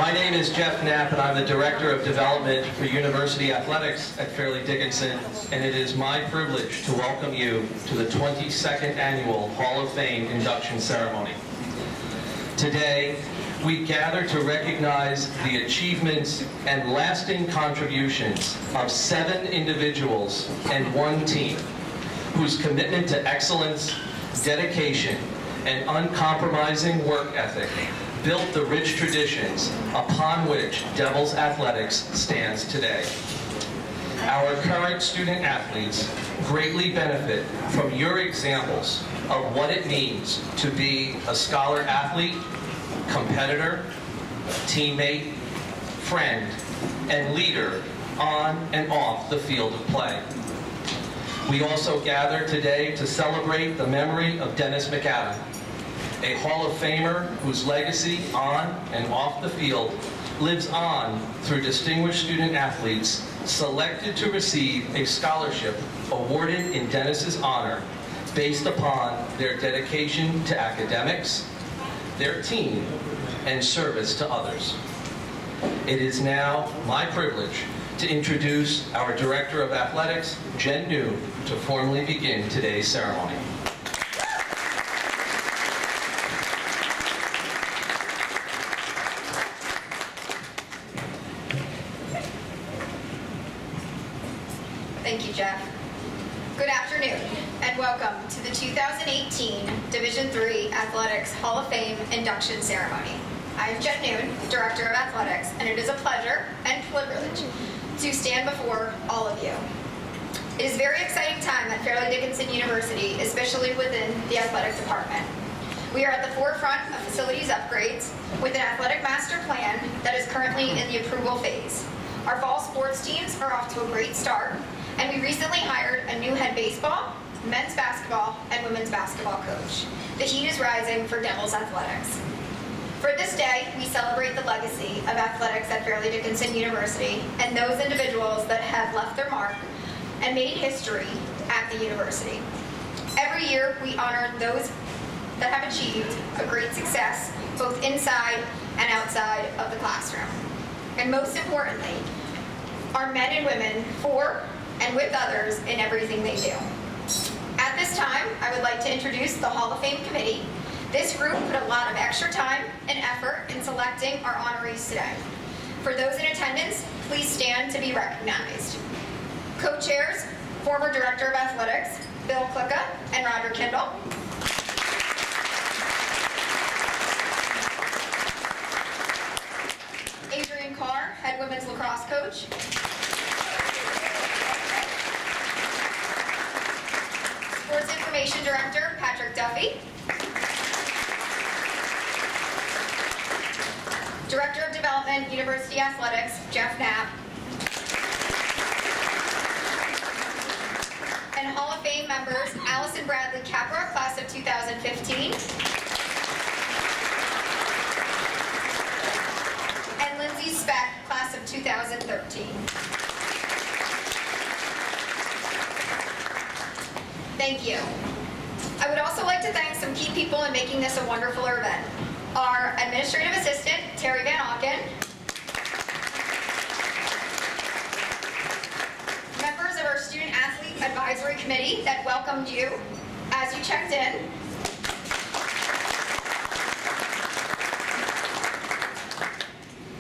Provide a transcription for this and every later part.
My name is Jeff Knapp, and I'm the Director of Development for University Athletics at Fairleigh Dickinson, and it is my privilege to welcome you to the 22nd Annual Hall of Fame induction ceremony. Today, we gather to recognize the achievements and lasting contributions of 7 individuals and 1 team whose commitment to excellence, dedication, and uncompromising work ethic built the rich traditions upon which Devils Athletics stands today. Our current student athletes greatly benefit from your examples of what it means to be a scholar athlete, competitor, teammate, friend, and leader on and off the field of play. We also gather today to celebrate the memory of Dennis McInaw, a Hall of Famer whose legacy on and off the field lives on through distinguished student athletes selected to receive a scholarship awarded in Dennis's honor based upon their dedication to academics, their team, and service to others. It is now my privilege to introduce our Director of Athletics, Jen New, to formally begin today's ceremony. Thank you, Jeff. Good afternoon, and welcome to the 2018 Division III Athletics Hall of Fame induction ceremony. I am Jen Noon, Director of Athletics, and it is a pleasure and privilege to stand before all of you. It is a very exciting time at Fairleigh Dickinson University, especially within the athletic department. We are at the forefront of facilities upgrades with an athletic master plan that is currently in the approval phase. Our fall sports teams are off to a great start, and we recently hired a new head baseball, men's basketball, and women's basketball coach. The heat is rising for Devils Athletics. For this day, we celebrate the legacy of athletics at Fairleigh Dickinson University and those individuals that have left their mark and made history at the university. Every year, we honor those that have achieved a great success both inside and outside of the classroom. And most importantly, our men and women for and with others in everything they do. At this time, I would like to introduce the Hall of Fame Committee. This group put a lot of extra time and effort in selecting our honorees today. For those in attendance, please stand to be recognized. Co-chairs, former Director of Athletics, Bill Klicka and Roger Kindle. Adrian Carr, head women's lacrosse coach. Sports Information Director, Patrick Duffy. Director of Development, University Athletics, Jeff Knapp. And Hall of Fame members, Allison Bradley Capra, class of 2015. And Lindsay Speck, class of 2013. Thank you. I would also like to thank some key people in making this a wonderful event. Our Administrative Assistant, Terry Van Auken. Members of our Student Athlete Advisory Committee that welcomed you as you checked in.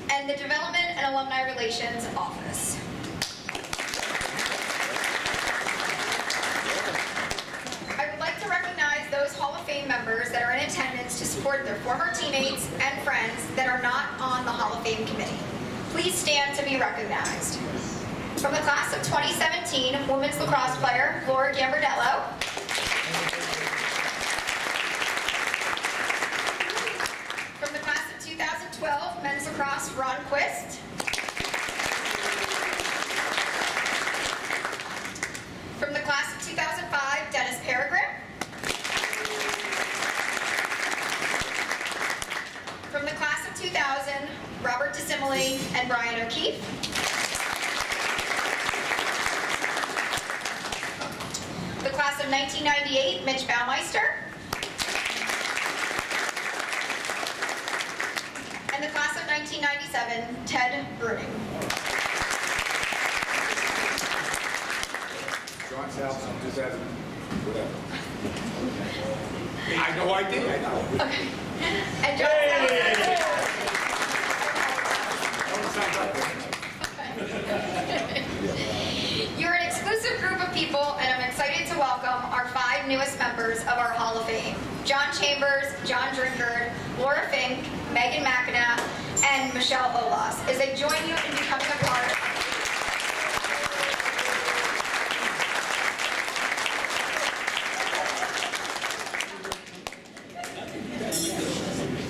And the Development and Alumni Relations Office. Those Hall of Fame members that are in attendance to support their former teammates and friends that are not on the Hall of Fame committee. Please stand to be recognized. From the class of 2017, women's lacrosse player Lora Gambardello. From the class of 2012, men's lacrosse Ron Quist. From the class of 2005, Dennis Peregrine. From the class of 2000, Robert DeSimile and Brian O'Keefe. The class of 1998, Mitch Baumeister. And the class of 19 1997, Ted Bruning. John Salson, just as whatever. I know I did, I know. Okay. And John Salson. You're an exclusive group of people, and I'm excited to welcome our 5 newest members of our Hall of Fame. John Chambers, John Drinkard, Lora Fink, McInaw, and Michelle Olas, as they join you in becoming a part of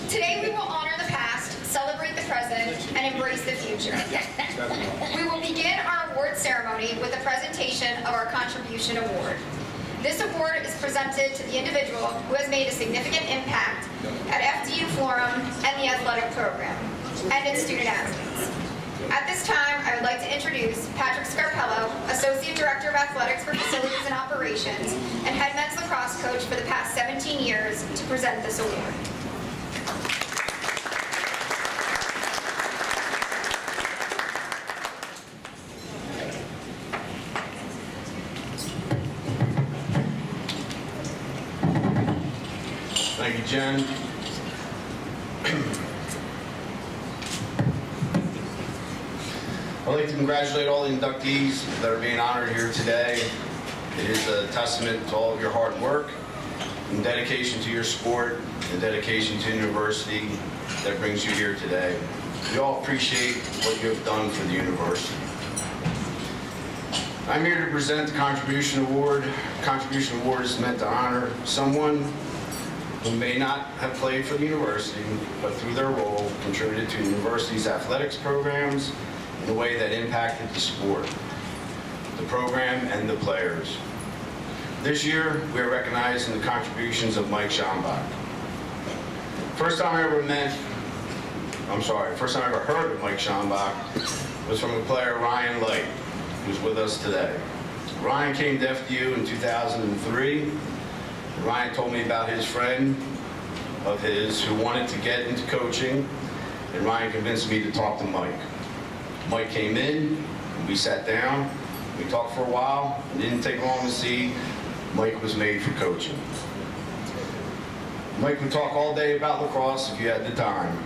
Today we will honor the past, celebrate the present, and embrace the future. We will begin our award ceremony with a presentation of our Contribution Award. This award is presented to the individual who has made a significant impact at FDU-Florham and the athletic program, and its student athletes. At this time, I would like to introduce Patrick Scarpello, Associate Director of Athletics for Facilities and Operations, and head men's lacrosse coach for the past 17 years, to present this award. Thank you, Jen. I'd like to congratulate all the inductees that are being honored here today. It is a testament to all of your hard work and dedication to your sport and dedication to the university that brings you here today. We all appreciate what you have done for the university. I'm here to present the Contribution Award. The Contribution Award is meant to honor someone who may not have played for the university, but through their role contributed to the university's athletics programs in a way that impacted the sport, the program, and the players. This year, we are recognizing the contributions of Mike Schambach. First time I ever heard of Mike Schambach was from a player, Ryan Light, who's with us today. Ryan came to FDU in 2003. Ryan told me about his friend of his who wanted to get into coaching, and Ryan convinced me to talk to Mike. Mike came in, and we sat down, we talked for a while. It didn't take long to see Mike was made for coaching. Mike would talk all day about lacrosse if you had the time.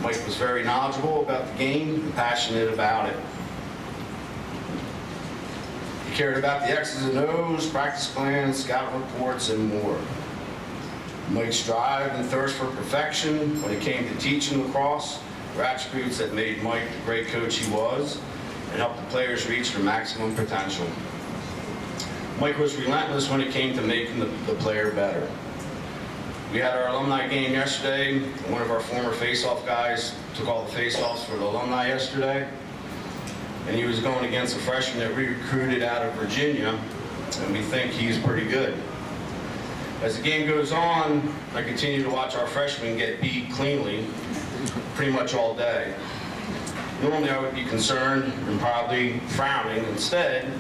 Mike was very knowledgeable about the game and passionate about it. He cared about the X's and O's, practice plans, scout reports, and more. Mike's drive and thirst for perfection when it came to teaching lacrosse were attributes that made Mike the great coach he was and helped the players reach their maximum potential. Mike was relentless when it came to making the player better. We had our alumni game yesterday. One of our former face-off guys took all the face-offs for the alumni yesterday. And he was going against a freshman that we recruited out of Virginia, and we think he's pretty good. As the game goes on, I continue to watch our freshmen get beat cleanly pretty much all day. Normally I would be concerned and probably frowning. Instead,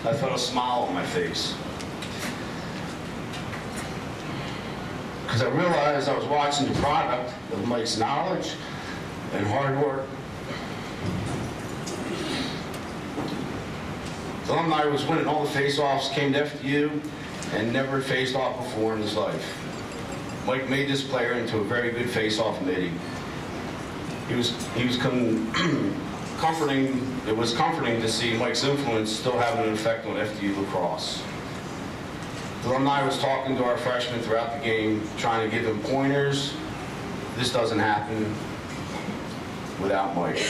I felt a smile on my face. Because I realized I was watching the product of Mike's knowledge and hard work. The alumni was winning all the face-offs, came to FDU, and never faced off before in his life. Mike made this player into a very good face-off midi. It was comforting to see Mike's influence still having an effect on FDU lacrosse. The alumni was talking to our freshmen throughout the game, trying to give him pointers. This doesn't happen without Mike.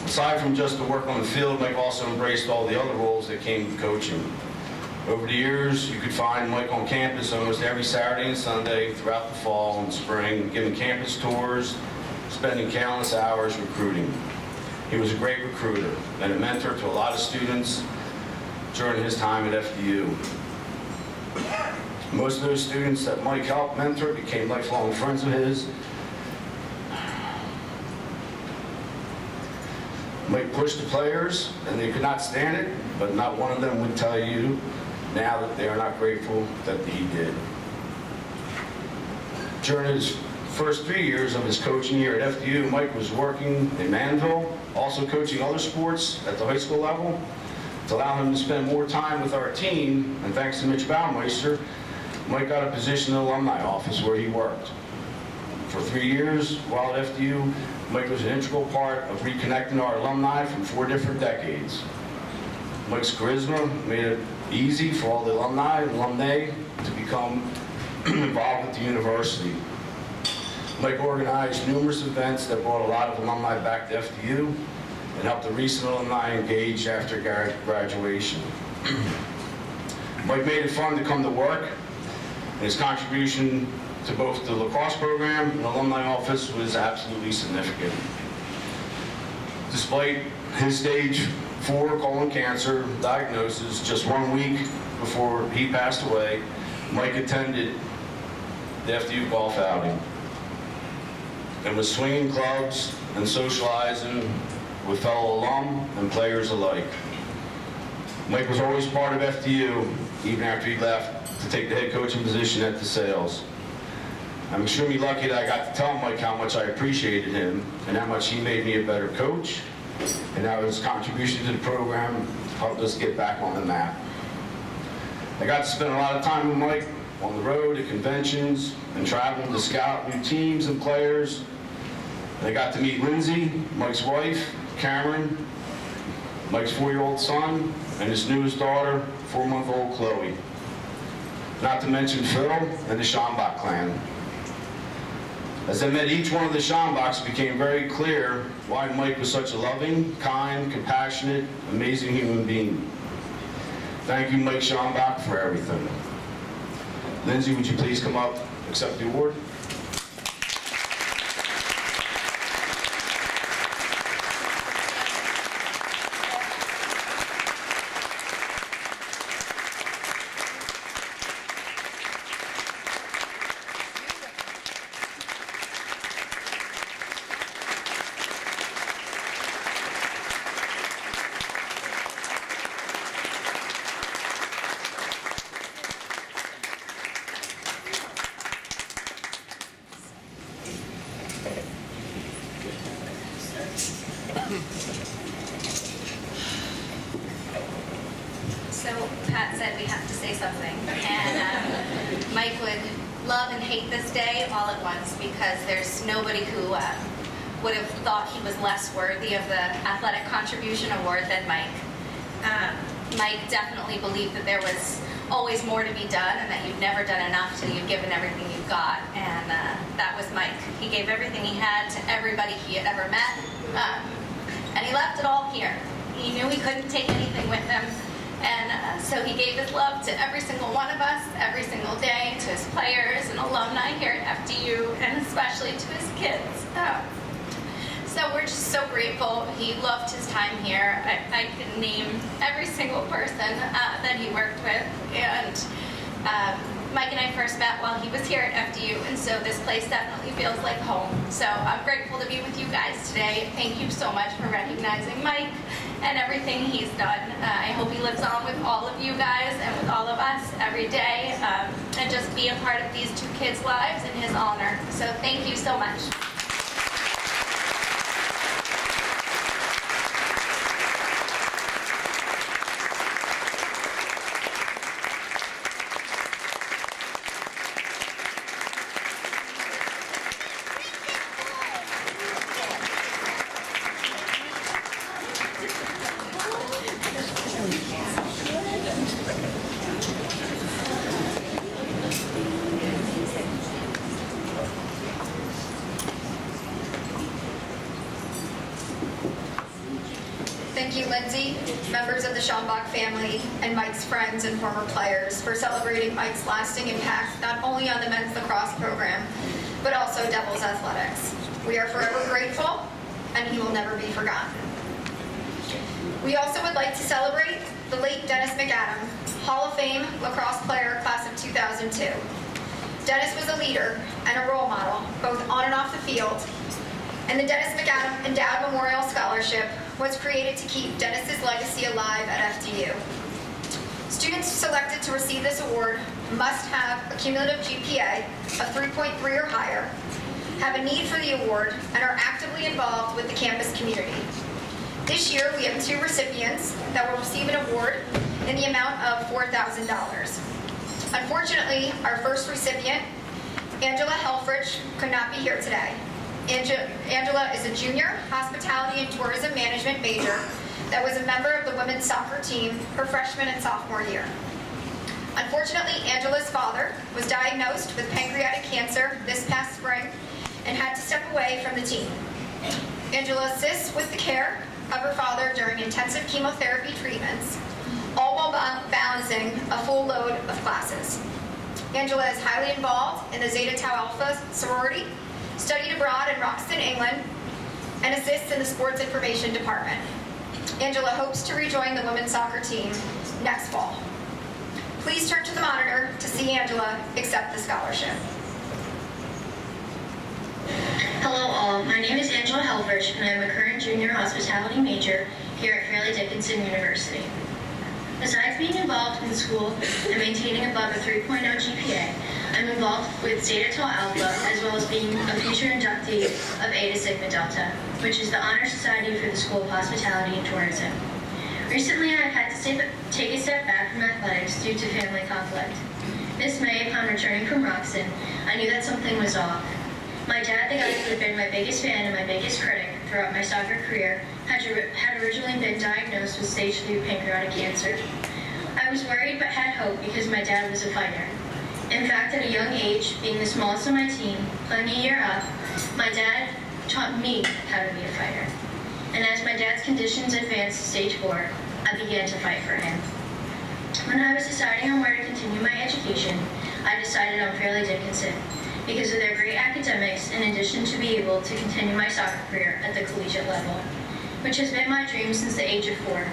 Aside from just the work on the field, Mike also embraced all the other roles that came with coaching. Over the years, you could find Mike on campus almost every Saturday and Sunday throughout the fall and spring, giving campus tours, spending countless hours recruiting. He was a great recruiter and a mentor to a lot of students during his time at FDU. Most of those students that Mike helped mentor became lifelong friends of his. Mike pushed the players, and they could not stand it, but not one of them would tell you now that they are not grateful that he did. During his first 3 years of his coaching here at FDU, Mike was working in Manville, also coaching other sports at the high school level to allow him to spend more time with our team. And thanks to Mitch Baumeister, Mike got a position in the alumni office where he worked. For 3 years while at FDU, Mike was an integral part of reconnecting our alumni from 4 different decades. Mike's charisma made it easy for all the alumni and alumnae to become involved with the university. Mike organized numerous events that brought a lot of alumni back to FDU and helped the recent alumni engage after graduation. Mike made it fun to come to work, and his contribution to both the lacrosse program and alumni office was absolutely significant. Despite his stage 4 colon cancer diagnosis just 1 week before he passed away, Mike attended the FDU golf outing and was swinging clubs and socializing with fellow alum and players alike. Mike was always part of FDU, even after he left to take the head coaching position at DeSales. I'm extremely lucky that I got to tell Mike how much I appreciated him and how much he made me a better coach, and how his contribution to the program helped us get back on the map. I got to spend a lot of time with Mike on the road at conventions and traveling to scout new teams and players. And I got to meet Lindsay, Mike's wife, Cameron, Mike's 4-year-old son, and his newest daughter, 4-month-old Chloe. Not to mention Phil and the Schambach clan. As I met each one of the Schambachs, it became very clear why Mike was such a loving, kind, compassionate, amazing human being. Thank you, Mike Schambach, for everything. Lindsay, would you please come up, accept the award? So Pat said we have to say something, and Mike would love and hate this day all at once, because there's nobody who would have thought he was less worthy of the Athletic Contribution Award than Mike. Mike definitely believed that there was always more to be done, and that you've never done enough till you've given everything you've got, and that was Mike. He gave everything he had to everybody he had ever met, and he left it all here. He knew he couldn't take anything with him, and so he gave his love to every single one of us, every single day, to his players and alumni here at FDU, and especially to his kids. So we're just so grateful. He loved his time here. I can name every single person that he worked with, and Mike and I first met while he was here at FDU, and so this place definitely feels like home. So I'm grateful to be with you guys today. Thank you so much for recognizing Mike and everything he's done. I hope he lives on with all of you guys and with all of us every day, and just be a part of these 2 kids' lives in his honor. So thank you so much. Thank you, Lindsay, members of the Schambach family, and Mike's friends and former players for celebrating Mike's lasting impact not only on the men's lacrosse program, but also Devils athletics. We are forever grateful, and he will never be forgotten. We also would like to celebrate the late Dennis McAdam, Hall of Fame lacrosse player, class of 2002. Dennis was a leader and a role model, both on and off the field, and the Dennis McAdam Endowed Memorial Scholarship was created to keep Dennis's legacy alive at FDU. Students selected to receive this award must have a cumulative GPA of 3.3 or higher, have a need for the award and are actively involved with the campus community. This year, we have 2 recipients that will receive an award in the amount of $4,000. Unfortunately, our first recipient, Angela Helfrich, could not be here today. Angela is a junior hospitality and tourism management major that was a member of the women's soccer team her freshman and sophomore year. Unfortunately, Angela's father was diagnosed with pancreatic cancer this past spring and had to step away from the team. Angela assists with the care of her father during intensive chemotherapy treatments, all while balancing a full load of classes. Angela is highly involved in the Zeta Tau Alpha sorority, studied abroad in Roxton, England, and assists in the sports information department. Angela hopes to rejoin the women's soccer team next fall. Please turn to the monitor to see Angela accept the scholarship. Hello all, my name is Angela Helfrich and I am a current junior hospitality major here at Fairleigh Dickinson University. Besides being involved in school and maintaining above a 3.0 GPA, I'm involved with Zeta Tau Alpha as well as being a future inductee of Eta Sigma Delta, which is the honor society for the School of Hospitality and Tourism. Recently, I've had to take a step back from athletics due to family conflict. This May, upon returning from Roxton, I knew that something was off. My dad, the guy who had been my biggest fan and my biggest critic throughout my soccer career, had originally been diagnosed with stage 3 pancreatic cancer. I was worried but had hope because my dad was a fighter. In fact, at a young age, being the smallest on my team, playing a year up, my dad taught me how to be a fighter. And as my dad's conditions advanced to stage 4, I began to fight for him. When I was deciding on where to continue my education, I decided on Fairleigh Dickinson because of their great academics in addition to be able to continue my soccer career at the collegiate level, which has been my dream since the age of 4.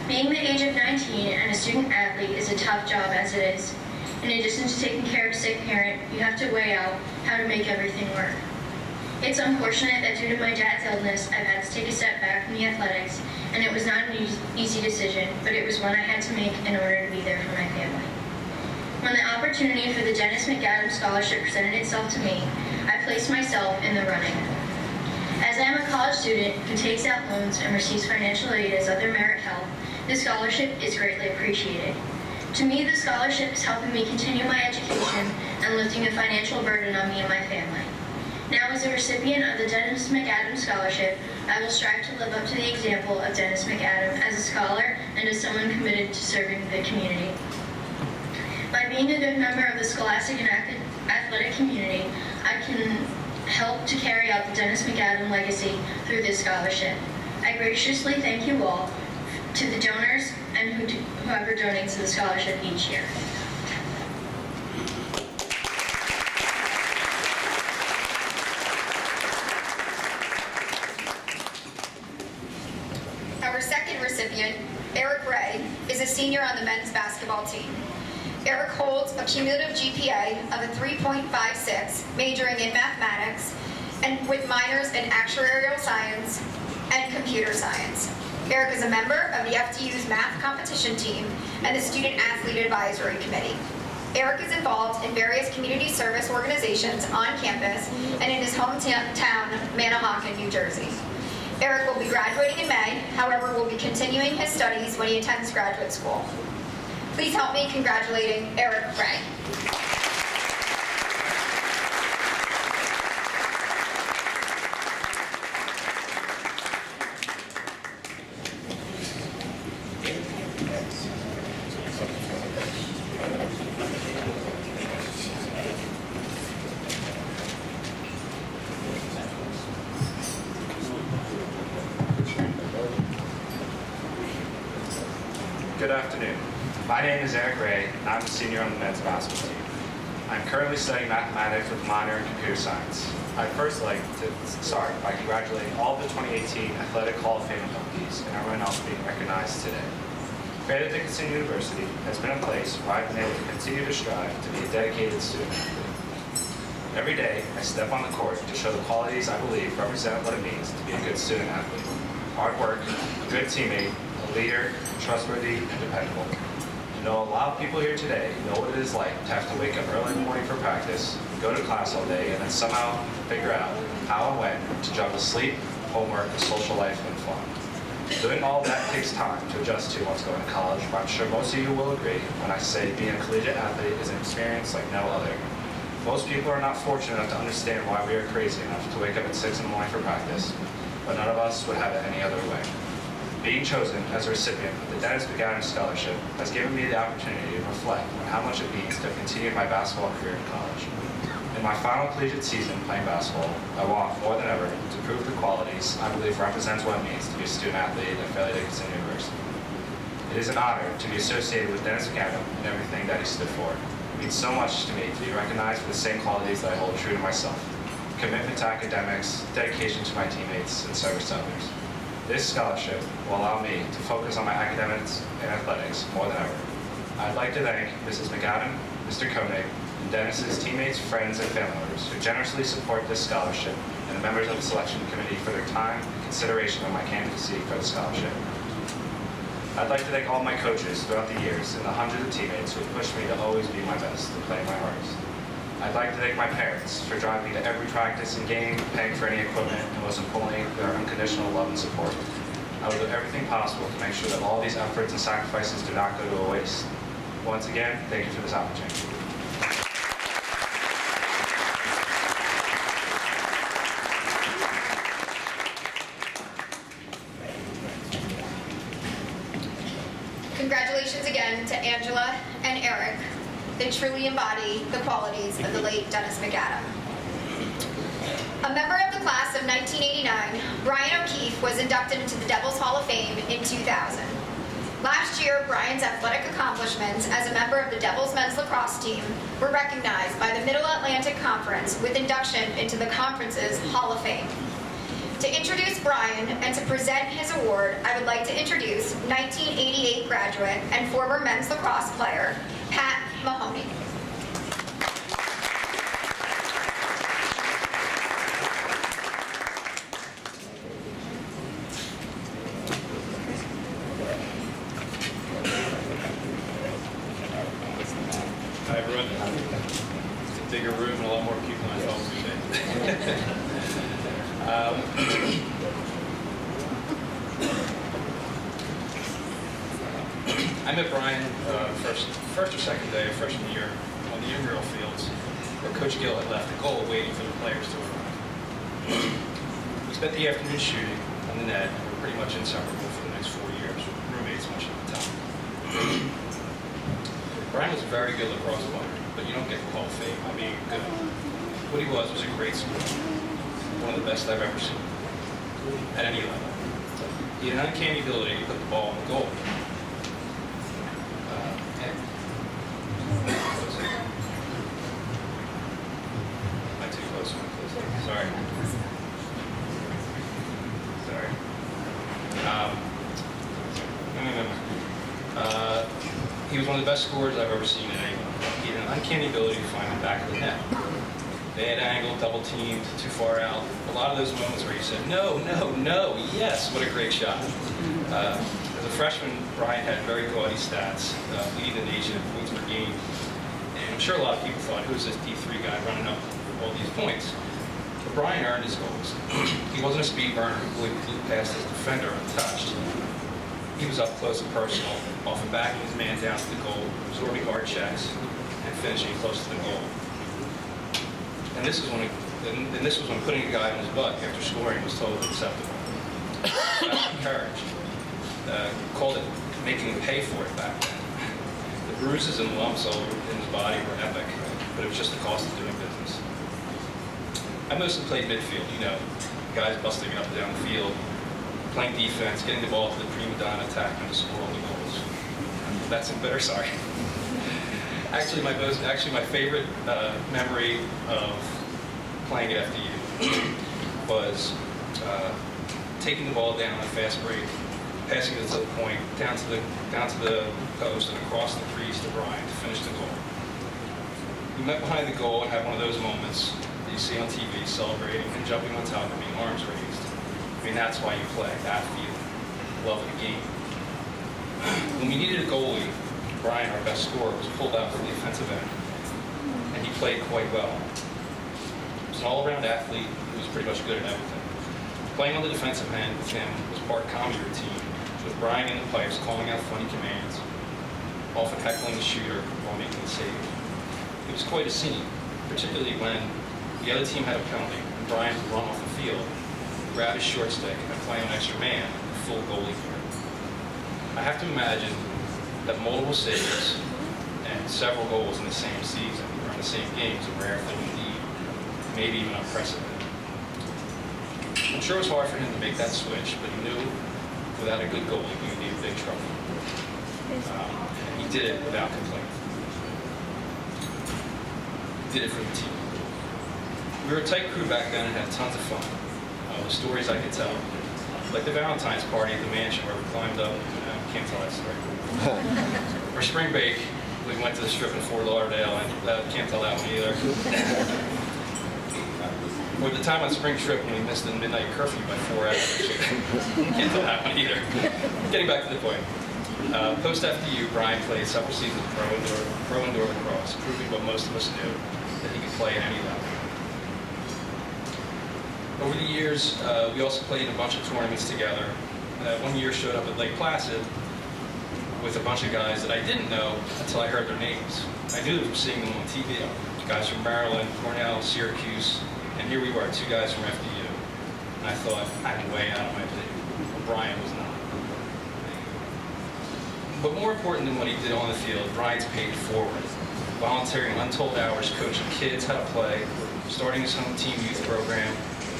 Being the age of 19 and a student athlete is a tough job as it is. In addition to taking care of a sick parent, you have to weigh out how to make everything work. It's unfortunate that due to my dad's illness, I've had to take a step back from the athletics, and it was not an easy decision, but it was one I had to make in order to be there for my family. When the opportunity for the Dennis McAdam Scholarship presented itself to me, I placed myself in the running. As I am a college student who takes out loans and receives financial aid as other merit help, this scholarship is greatly appreciated. To me, the scholarship is helping me continue my education and lifting a financial burden on me and my family. Now, as a recipient of the Dennis McAdam Scholarship, I will strive to live up to the example of Dennis McAdam as a scholar and as someone committed to serving the community. By being a good member of the scholastic and athletic community, I can help to carry out the Dennis McAdam legacy through this scholarship. I graciously thank you all, to the donors and whoever donates to the scholarship each year. Our second recipient, Eric Ray, is a senior on the men's basketball team. Eric holds a cumulative GPA of a 3.56, majoring in mathematics, and with minors in actuarial science and computer science. Eric is a member of the FDU's math competition team and the Student Athlete Advisory Committee. Eric is involved in various community service organizations on campus and in his hometown, Manahawkin, New Jersey. Eric will be graduating in May, however, will be continuing his studies when he attends graduate school. Please help me congratulating Eric Ray. Good afternoon. My name is Eric Ray, and I'm a senior on the men's basketball team. I'm currently studying mathematics with a minor in computer science. I'd first like to start by congratulating all of the 2018 Athletic Hall of Fame inductees and everyone else being recognized today. Fairleigh Dickinson University has been a place where I've been able to continue to strive to be a dedicated student athlete. Every day, I step on the court to show the qualities I believe represent what it means to be a good student athlete. Hard work, a good teammate, a leader, trustworthy, and dependable. know a lot of people here today know what it is like to have to wake up early in the morning for practice, go to class all day, and then somehow figure out how and when to juggle sleep, homework, and social life and fun. Doing all that takes time to adjust to once going to college, but I'm sure most of you will agree when I say being a collegiate athlete is an experience like no other. Most people are not fortunate enough to understand why we are crazy enough to wake up at 6 in the morning for practice, but none of us would have it any other way. Being chosen as a recipient of the Dennis McInaw Scholarship has given me the opportunity to reflect on how much it means to have continued my basketball career in college. In my final collegiate season playing basketball, I want more than ever to prove the qualities I believe represents what it means to be a student athlete at Fairleigh Dickinson University. It is an honor to be associated with Dennis McInaw and everything that he stood for. It means so much to me to be recognized for the same qualities that I hold true to myself: commitment to academics, dedication to my teammates, and service to others. This scholarship will allow me to focus on my academics and athletics more than ever. I'd like to thank Mrs. McAdam, Mr. Koenig, and Dennis's teammates, friends, and family members who generously support this scholarship, and the members of the selection committee for their time and consideration of my candidacy for the scholarship. I'd like to thank all my coaches throughout the years and the hundreds of teammates who have pushed me to always be my best and play my hardest. I'd like to thank my parents for driving me to every practice and game, paying for any equipment, and most importantly, their unconditional love and support. I will do everything possible to make sure that all these efforts and sacrifices do not go to a waste. Once again, thank you for this opportunity. Congratulations again to Angela and Eric. They truly embody the qualities of the late Dennis McAdam. A member of the class of 1989, Brian O'Keefe was inducted into the Devils Hall of Fame in 2000. Last year, Brian's athletic accomplishments as a member of the Devils men's lacrosse team were recognized by the Middle Atlantic Conference with induction into the conference's Hall of Fame. To introduce Brian and to present his award, I would like to introduce 1988 graduate and former men's lacrosse player, Pat Mahoney. Hi everyone. It's a bigger room and a lot more people than I thought today. I met Brian first or second day of freshman year on the intramural fields where Coach Gill had left the goal waiting for the players to arrive. We spent the afternoon shooting on the net and were pretty much inseparable for the next 4 years, roommates much of the time. Brian was a very good lacrosse player, but you don't get the Hall of Fame by being good. What he was a great scorer, one of the best I've ever seen at any level. He had an uncanny ability to put the ball in the goal. Am I too close? Sorry. He was one of the best scorers I've ever seen in anyone. He had an uncanny ability to find the back of the net. Bad angle, double teamed, too far out. A lot of those moments where you said, no, no, no, yes, what a great shot. As a freshman, Brian had very gaudy stats, leading the nation in points per game. And I'm sure a lot of people thought, who's this D3 guy running up all these points? But Brian earned his goals. He wasn't a speed burner who blew past his defender untouched. He was up close and personal, often backing his man down to the goal, absorbing hard checks, and finishing close to the goal. And this was when putting a guy on his butt after scoring was totally acceptable. I was encouraged. Called it making him pay for it back then. The bruises and lumps all over in his body were epic, but it was just the cost of doing business. I mostly played midfield, guys busting it up and down the field, playing defense, getting the ball to the prima donna attackman to score all the goals. That's better, sorry. Actually, my favorite memory of playing at FDU was taking the ball down on a fast break, passing it to the point, down to the post, and across the crease to Brian to finish the goal. We met behind the goal and had one of those moments that you see on TV, celebrating and jumping on top of me, arms raised. I mean, that's why you play, that feeling, love of the game. When we needed a goalie, Brian, our best scorer, was pulled out from the offensive end, and he played quite well. He was an all-around athlete who was pretty much good at everything. Playing on the defensive end with him was part comedy routine, with Brian in the pipes calling out funny commands, often heckling the shooter while making the save. It was quite a scene, particularly when the other team had a penalty and Brian would run off the field, grab his short stick, and play on extra man with full goalie gear. I have to imagine that multiple saves and several goals in the same season or in the same games are a rare thing indeed, maybe even unprecedented. I'm sure it was hard for him to make that switch, but he knew without a good goalie he would be in big trouble. And he did it without complaint. He did it for the team. We were a tight crew back then and had tons of fun. The stories I could tell, like the Valentine's party at the mansion where we climbed up. Can't tell that story. Or spring break, we went to the strip in Fort Lauderdale, and can't tell that one either. Or the time on spring trip when we missed the midnight curfew by 4 hours. Can't tell that one either. Getting back to the point. Post FDU, Brian played several seasons of pro indoor lacrosse, proving what most of us knew, that he could play at any level. Over the years, we also played in a bunch of tournaments together. One year showed up at Lake Placid with a bunch of guys that I didn't know until I heard their names. I knew them from seeing them on TV. Guys from Maryland, Cornell, Syracuse, and here we were, 2 guys from FDU. And I thought, I'm way out of my league. Well, Brian was not. But more important than what he did on the field, Brian's paid forward, volunteering untold hours coaching kids how to play, starting his home team youth program,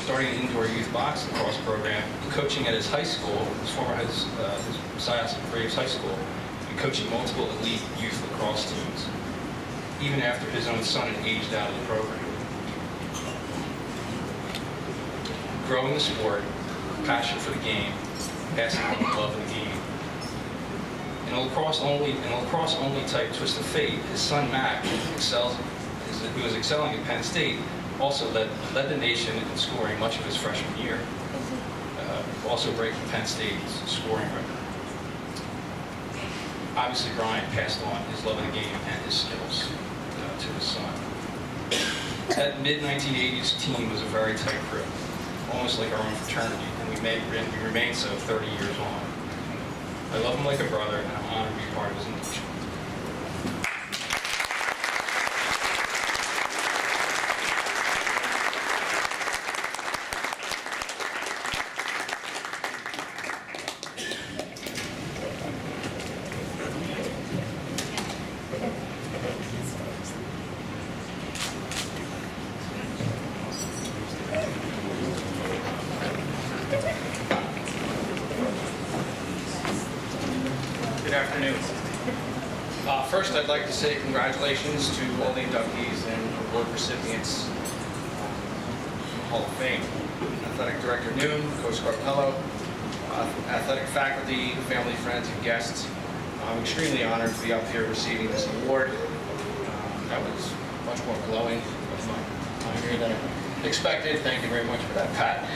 starting an indoor youth box lacrosse program, coaching at his high school, his Syosset Braves High School, and coaching multiple elite youth lacrosse teams, even after his own son had aged out of the program. Growing the sport, passion for the game, passing on the love of the game. In a lacrosse only type twist of fate, his son Mac, who was excelling at Penn State, also led the nation in scoring much of his freshman year, also breaking Penn State's scoring record. Obviously, Brian passed on his love of the game and his skills to his son. That mid-1980s team was a very tight crew, almost like our own fraternity, and we remained so 30 years on. I love him like a brother, and I'm honored to be part of his induction. Good afternoon. First, I'd like to say congratulations to all the inductees and award recipients in the Hall of Fame. Athletic Director Noon, Coach Carpello, athletic faculty, family, friends, and guests. I'm extremely honored to be up here receiving this award. That was much more glowing of my time here than I expected. Thank you very much for that, Pat.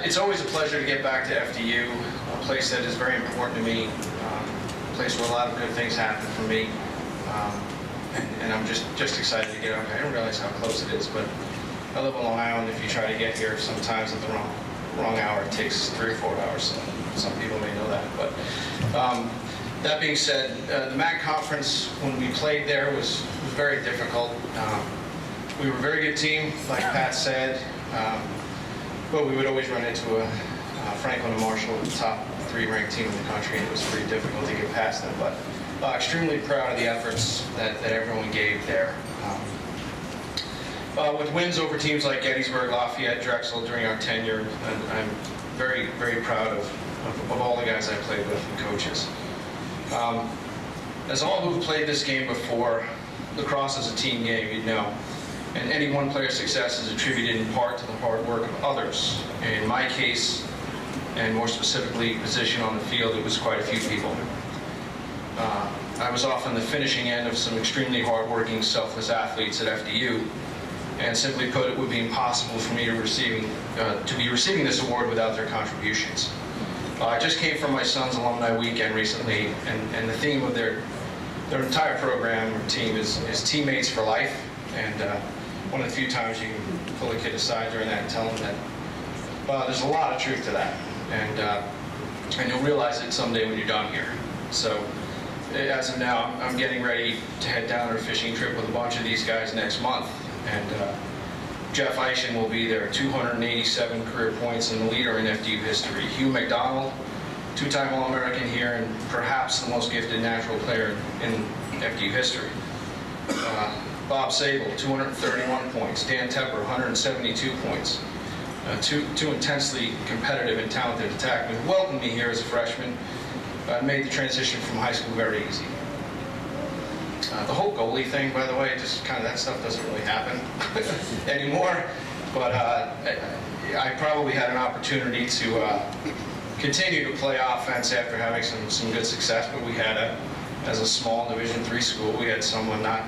It's always a pleasure to get back to FDU, a place that is very important to me, a place where a lot of good things happen for me, and I'm just excited to get up. I didn't realize how close it is, but I live on Long Island. If you try to get here, sometimes at the wrong hour, it takes 3 or 4 hours. So some people may know that. But that being said, the MAC conference, when we played there, was very difficult. We were a very good team, like Pat said. But we would always run into a Franklin and Marshall, the top 3 ranked team in the country, and it was pretty difficult to get past them. But extremely proud of the efforts that everyone gave there. With wins over teams like Gettysburg, Lafayette, Drexel during our tenure, I'm very, very proud of all the guys I played with and coaches. As all who've played this game before, lacrosse is a team game, you know. And any one player's success is attributed in part to the hard work of others. In my case, and more specifically, position on the field, it was quite a few people. I was often the finishing end of some extremely hardworking, selfless athletes at FDU, and simply put, it would be impossible for me to be receiving this award without their contributions. I just came from my son's alumni weekend recently, and the theme of their entire program or team is teammates for life. And one of the few times you can pull a kid aside during that and tell them that, well, there's a lot of truth to that. And you'll realize it someday when you're done here. So as of now, I'm getting ready to head down on a fishing trip with a bunch of these guys next month. And Jeff Eischen will be there, 287 career points and the leader in FDU history. Hugh McDonald, two-time All-American here and perhaps the most gifted natural player in FDU history. Bob Sable, 231 points. Dan Tepper, 172 points. Two intensely competitive and talented attackmen who welcomed me here as a freshman. Made the transition from high school very easy. The whole goalie thing, by the way, just kind of that stuff doesn't really happen anymore. But I probably had an opportunity to continue to play offense after having some good success. But we had as a small Division III school, we had someone not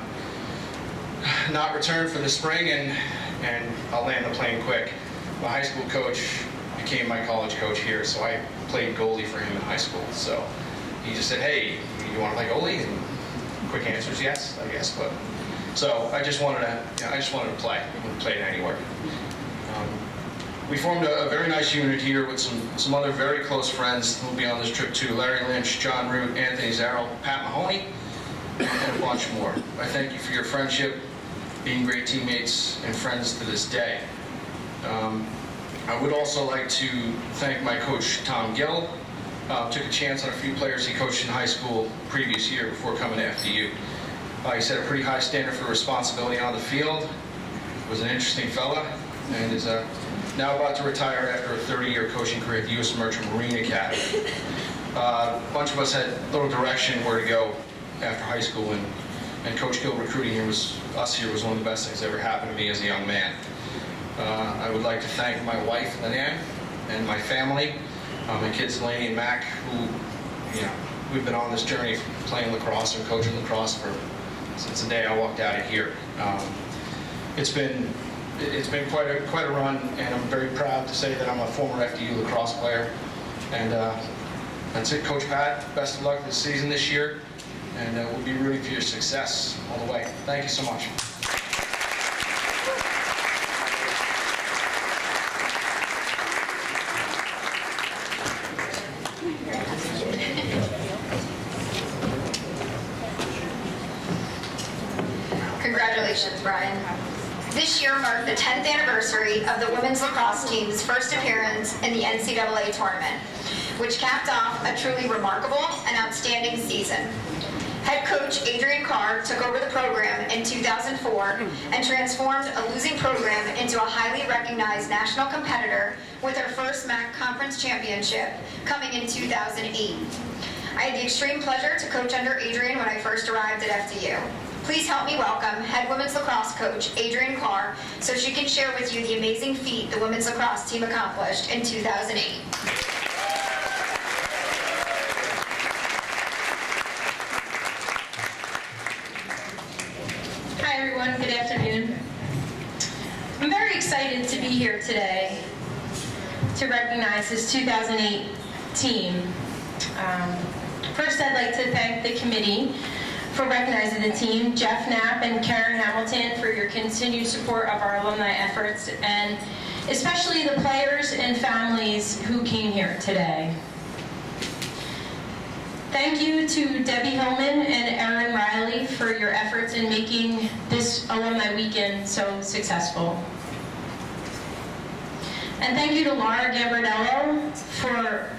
return for the spring, and I'll land the plane quick. My high school coach became my college coach here, so I played goalie for him in high school. So he just said, "Hey, you want to play goalie?" And quick answer is yes, I guess. But so I just wanted to play. I wouldn't play it anywhere. We formed a very nice unit here with some other very close friends who'll be on this trip too: Larry Lynch, John Root, Anthony Zarrell, Pat Mahoney, and a bunch more. I thank you for your friendship, being great teammates and friends to this day. I would also like to thank my coach, Tom Gill. Took a chance on a few players he coached in high school previous year before coming to FDU. He set a pretty high standard for responsibility on the field. Was an interesting fella, and is now about to retire after a 30-year coaching career at the U.S. Merchant Marine Academy. A bunch of us had little direction where to go after high school, and Coach Gill recruiting us here was one of the best things that ever happened to me as a young man. I would like to thank my wife, Lynanne, and my family, my kids, Delaney and Mac, who, we've been on this journey playing lacrosse and coaching lacrosse since the day I walked out of here. It's been quite a run, and I'm very proud to say that I'm a former FDU lacrosse player. And that's it, Coach Pat. Best of luck this season this year, and we'll be rooting for your success all the way. Thank you so much. Congratulations, Brian. This year marked the 10th anniversary of the women's lacrosse team's first appearance in the NCAA tournament, which capped off a truly remarkable and outstanding season. Head coach Adrian Carr took over the program in 2004 and transformed a losing program into a highly recognized national competitor with her first MAC Conference Championship coming in 2008. I had the extreme pleasure to coach under Adrian when I first arrived at FDU. Please help me welcome head women's lacrosse coach Adrian Carr so she can share with you the amazing feat the women's lacrosse team accomplished in 2008. Hi everyone, good afternoon. I'm very excited to be here today to recognize this 2008 team. First, I'd like to thank the committee for recognizing the team, Jeff Knapp and Karen Hamilton, for your continued support of our alumni efforts, and especially the players and families who came here today. Thank you to Debbie Hillman and Erin Riley for your efforts in making this alumni weekend so successful. And thank you to Laura Gambardello for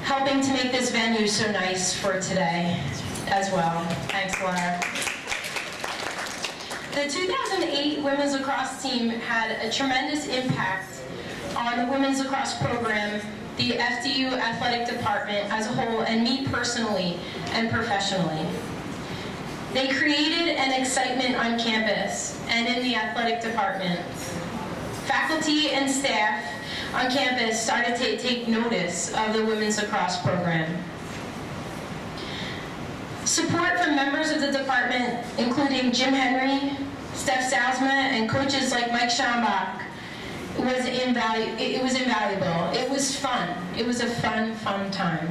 helping to make this venue so nice for today as well. Thanks, Laura. The 2008 women's lacrosse team had a tremendous impact on the women's lacrosse program, the FDU athletic department as a whole, and me personally and professionally. They created an excitement on campus and in the athletic department. Faculty and staff on campus started to take notice of the women's lacrosse program. Support from members of the department, including Jim Henry, Steph Salzma, and coaches like Mike Schambach, was invaluable. It was invaluable. It was fun. It was a fun time.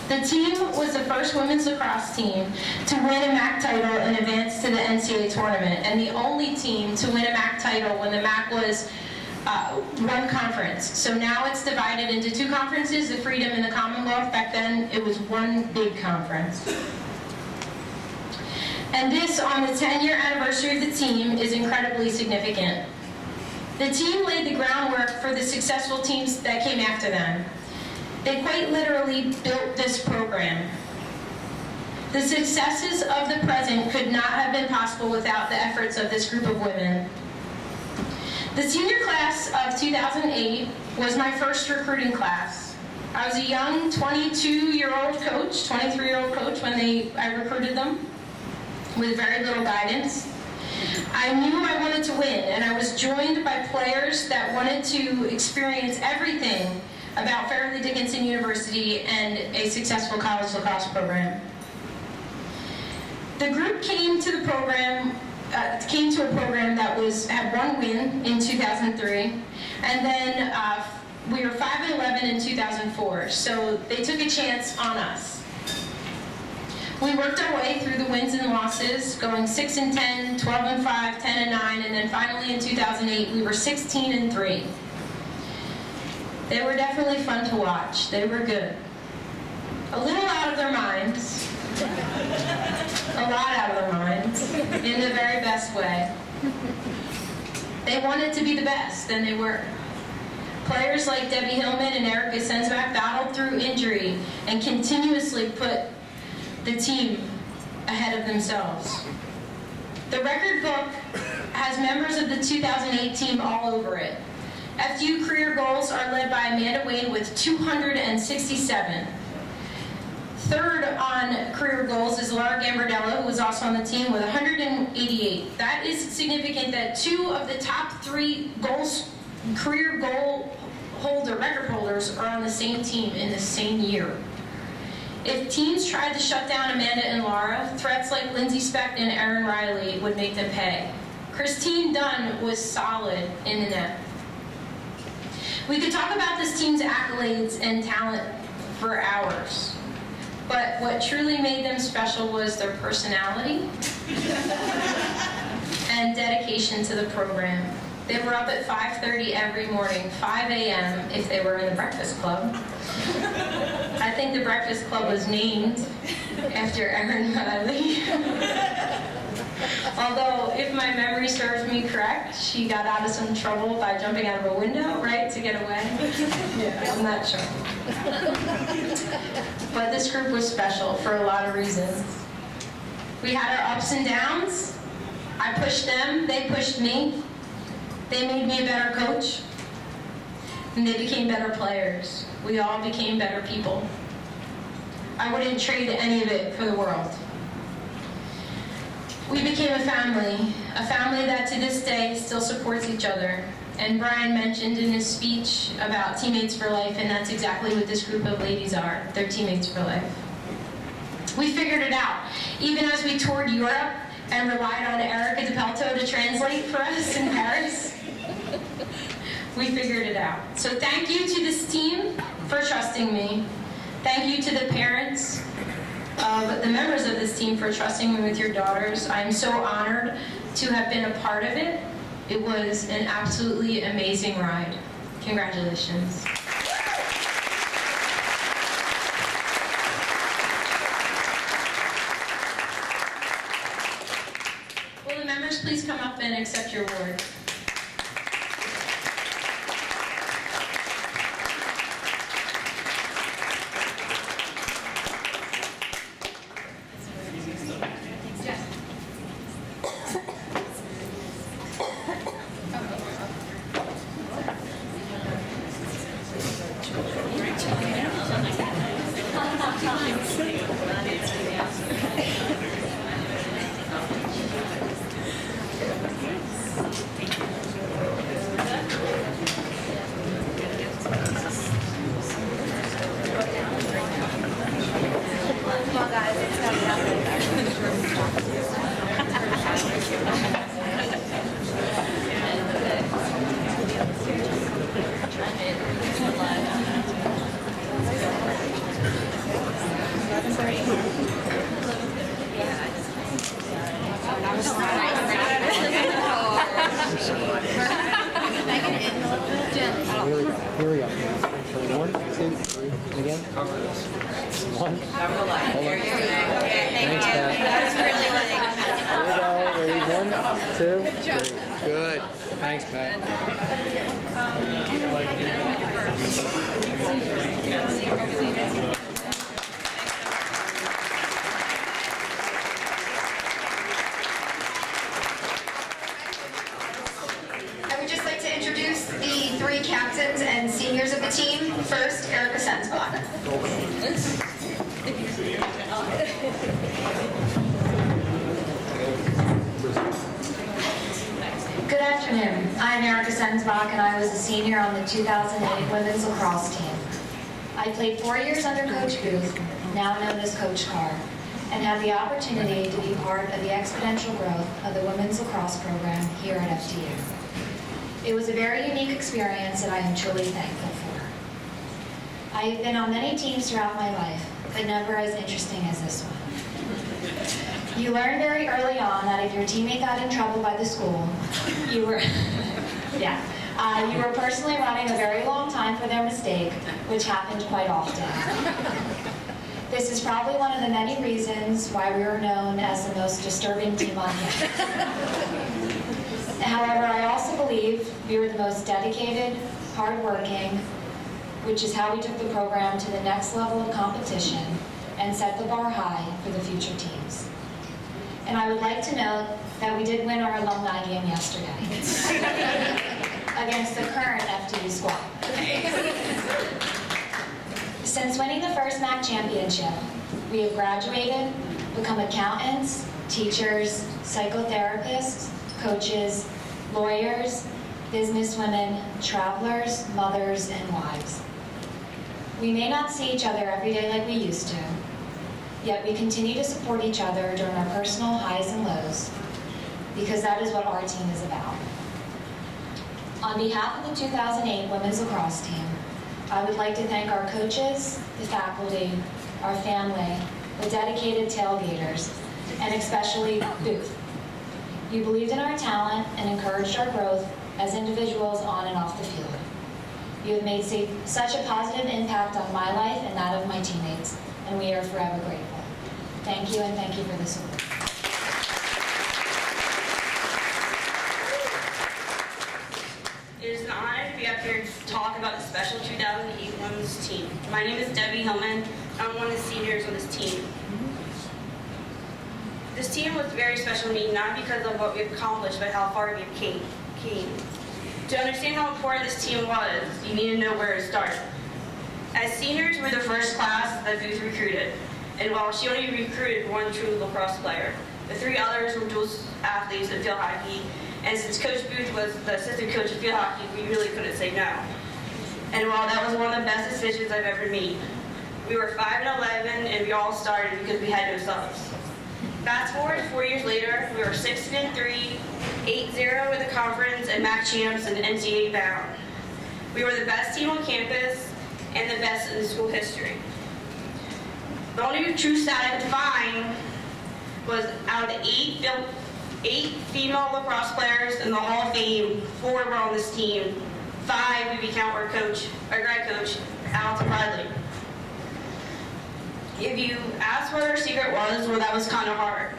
The team was the first women's lacrosse team to win a MAC title and advance to the NCAA tournament, and the only team to win a MAC title when the MAC was one conference. So now it's divided into two conferences, the Freedom and the Commonwealth. Back then, it was one big conference. And this, on the 10-year anniversary of the team, is incredibly significant. The team laid the groundwork for the successful teams that came after them. They quite literally built this program. The successes of the present could not have been possible without the efforts of this group of women. The senior class of 2008 was my first recruiting class. I was a young 22-year-old coach, 23-year-old coach when I recruited them with very little guidance. I knew I wanted to win, and I was joined by players that wanted to experience everything about Fairleigh Dickinson University and a successful college lacrosse program. The group came to a program that had one win in 2003, and then we were 5-11 in 2004. So they took a chance on us. We worked our way through the wins and losses, going 6-10, 12-5, 10-9, and then finally in 2008 we were 16-3. They were definitely fun to watch. They were good. A little out of their minds. A lot out of their minds. In the very best way. They wanted to be the best, and they were. Players like Debbie Hillman and Erica Sensback battled through injury and continuously put the team ahead of themselves. The record book has members of the 2008 team all over it. FDU career goals are led by Amanda Wade with 267. Third on career goals is Laura Gambardella, who was also on the team, with 188. That is significant that two of the top three career goal record holders are on the same team in the same year. If teams tried to shut down Amanda and Laura, threats like Lindsay Speck and Erin Riley would make them pay. Christine Dunn was solid in the net. We could talk about this team's accolades and talent for hours, but what truly made them special was their personality and dedication to the program. They were up at 5:30 every morning, 5 a.m. if they were in the breakfast club. I think the breakfast club was named after Erin Riley. Although, if my memory serves me correct, she got out of some trouble by jumping out of a window, right, to get away? Yeah, I'm not sure. But this group was special for a lot of reasons. We had our ups and downs. I pushed them, they pushed me. They made me a better coach, and they became better players. We all became better people. I wouldn't trade any of it for the world. We became a family that to this day still supports each other. And Brian mentioned in his speech about teammates for life, and that's exactly what this group of ladies are. They're teammates for life. We figured it out. Even as we toured Europe and relied on Erica DePelto to translate for us in Paris, we figured it out. So thank you to this team for trusting me. Thank you to the parents of the members of this team for trusting me with your daughters. I am so honored to have been a part of it. It was an absolutely amazing ride. Congratulations. Will the members please come up and accept your award? Here we go. Ready, 1, 2, 3, and again. 1. Hold on. Thanks, Pat. Here we go. Ready, 1, 2, 3. Good. Thanks, Pat. I would just like to introduce the 3 captains and seniors of the team. First, Erica Sensbach. Good afternoon. I'm Erica Sensbach, and I was a senior on the 2008 women's lacrosse team. I played 4 years under Coach Booth, now known as Coach Carr, and had the opportunity to be part of the exponential growth of the women's lacrosse program here at FDU. It was a very unique experience, and I am truly thankful for. I have been on many teams throughout my life, but never as interesting as this one. You learn very early on that if your teammate got in trouble by the school, you were personally running a very long time for their mistake, which happened quite often. This is probably one of the many reasons why we were known as the most disturbing team on campus. However, I also believe we were the most dedicated, hardworking, which is how we took the program to the next level of competition and set the bar high for the future teams. And I would like to note that we did win our alumni game yesterday against the current FDU squad. Since winning the first MAC championship, we have graduated, become accountants, teachers, psychotherapists, coaches, lawyers, businesswomen, travelers, mothers, and wives. We may not see each other every day like we used to, yet we continue to support each other during our personal highs and lows, because that is what our team is about. On behalf of the 2008 women's lacrosse team, I would like to thank our coaches, the faculty, our family, the dedicated tailgaters, and especially Booth. You believed in our talent and encouraged our growth as individuals on and off the field. You have made such a positive impact on my life and that of my teammates, and we are forever grateful. Thank you, and thank you for the support. It is an honor to be up here to talk about the special 2008 women's team. My name is Debbie Hillman. I'm one of the seniors on this team. This team was very special to me, not because of what we've accomplished, but how far we came. To understand how important this team was, you need to know where to start. As seniors, we're the first class that Booth recruited. And while she only recruited one true lacrosse player, the 3 others were dual athletes in field hockey. And since Coach Booth was the assistant coach of field hockey, we really couldn't say no. And while that was one of the best decisions I've ever made, we were 5-11, and we all started because we had no subs. Fast forward 4 years later, we were 6-3, 8-0 in the conference, and MAC champs and NCAA bound. We were the best team on campus and the best in school history. The only true stat I could find was out of the 8 female lacrosse players in the Hall of Fame, 4 were on this team. 5, if we count our grad coach, Alex Bradley. If you asked what our secret was, well, that was kind of hard.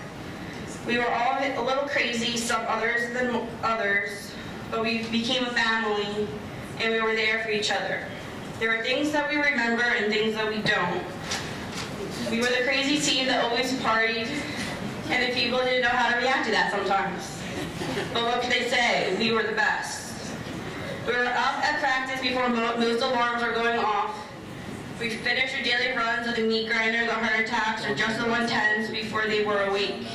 We were all a little crazy, some others than others, but we became a family, and we were there for each other. There are things that we remember and things that we don't. We were the crazy team that always partied, and the people didn't know how to react to that sometimes. But what could they say? We were the best. We were up at practice before most alarms were going off. We finished our daily runs of the meat grinder, the heart attacks, or just the 110s before they were awake.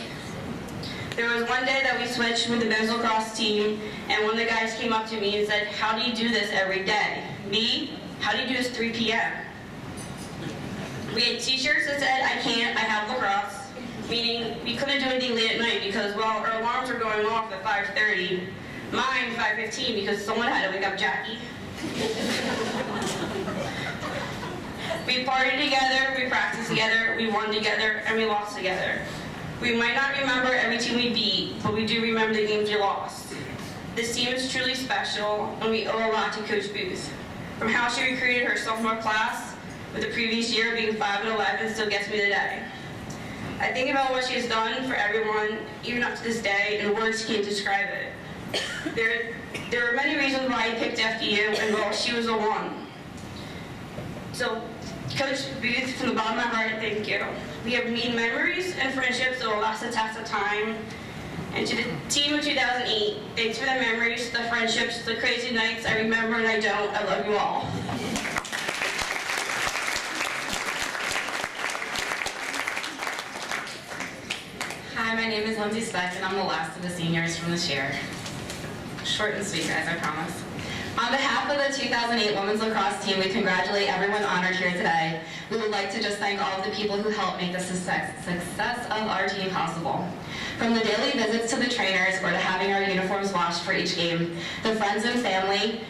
There was one day that we switched with the men's lacrosse team, and one of the guys came up to me and said, "How do you do this every day?" Me? How do you do this 3 p.m.? We had t-shirts that said, "I can't, I have lacrosse," meaning we couldn't do anything late at night because, well, our alarms were going off at 5:30. Mine, 5:15, because someone had to wake up Jackie. We partied together, we practiced together, we won together, and we lost together. We might not remember every team we beat, but we do remember the games we lost. This team is truly special, and we owe a lot to Coach Booth. From how she recruited her sophomore class, with the previous year being 5-11 still gets me today. I think about what she has done for everyone, even up to this day, and words can't describe it. There are many reasons why I picked FDU, and well, she was the one. So, Coach Booth, from the bottom of my heart, thank you. We have made memories and friendships that will last the test of time. And to the team of 2008, thanks for the memories, the friendships, the crazy nights I remember and I don't. I love you all. Hi, my name is Lindsay Speck, and I'm the last of the seniors from this year. Short and sweet, guys, I promise. On behalf of the 2008 Women's Lacrosse team, we congratulate everyone honored here today. We would like to just thank all of the people who helped make the success of our team possible. From the daily visits to the trainers or to having our uniforms washed for each game, the friends and family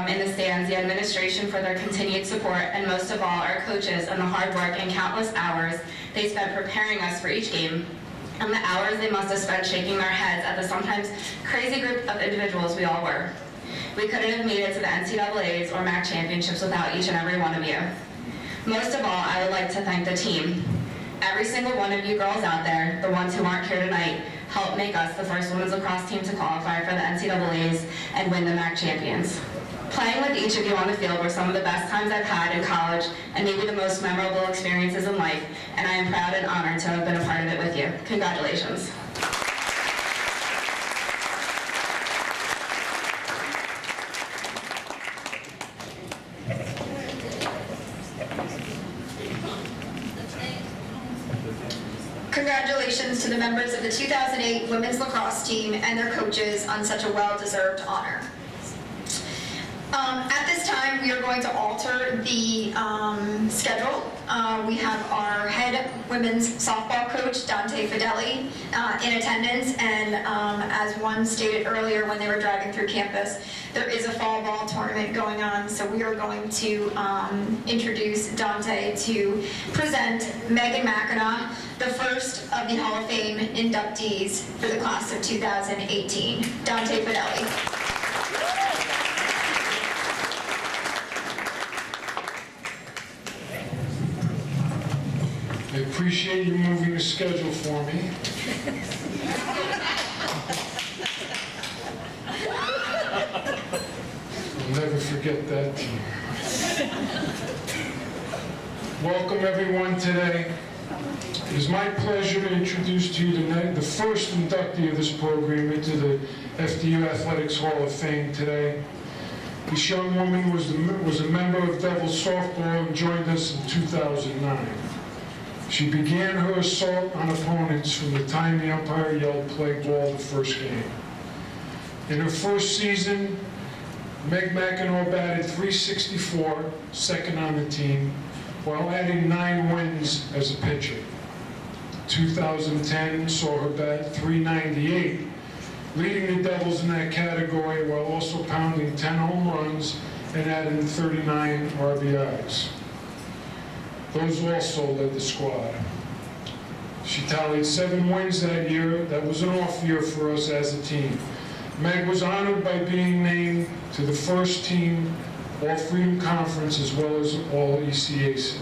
in the stands, the administration for their continued support, and most of all, our coaches and the hard work and countless hours they spent preparing us for each game, and the hours they must have spent shaking their heads at the sometimes crazy group of individuals we all were. We couldn't have made it to the NCAAs or MAC championships without each and every one of you. Most of all, I would like to thank the team. Every single one of you girls out there, the ones who aren't here tonight, helped make us the first women's lacrosse team to qualify for the NCAAs and win the MAC champions. Playing with each of you on the field were some of the best times I've had in college and maybe the most memorable experiences in life, and I am proud and honored to have been a part of it with you. Congratulations. Congratulations to the members of the 2008 Women's Lacrosse team and their coaches on such a well-deserved honor. At this time, we are going to alter the schedule. We have our head women's softball coach, Dante Fideli, in attendance, and as one stated earlier when they were driving through campus, there is a fall ball tournament going on, so we are going to introduce Dante to present Megan McInaw, the first of the Hall of Fame inductees for the class of 2018. Dante Fideli. I appreciate you moving the schedule for me. I'll never forget that team. Welcome everyone today. It is my pleasure to introduce to you the first inductee of this program into the FDU Athletics Hall of Fame today. This young woman was a member of Devils softball and joined us in 2009. She began her assault on opponents from the time the umpire yelled play ball the first game. In her first season, Meg McInaw batted .364, second on the team, while adding 9 wins as a pitcher. 2010 saw her bat .398, leading the Devils in that category while also pounding 10 home runs and adding 39 RBIs. Those also led the squad. She tallied 7 wins that year. That was an off year for us as a team. Meg was honored by being named to the first team All-Freedom Conference as well as All-ECAC.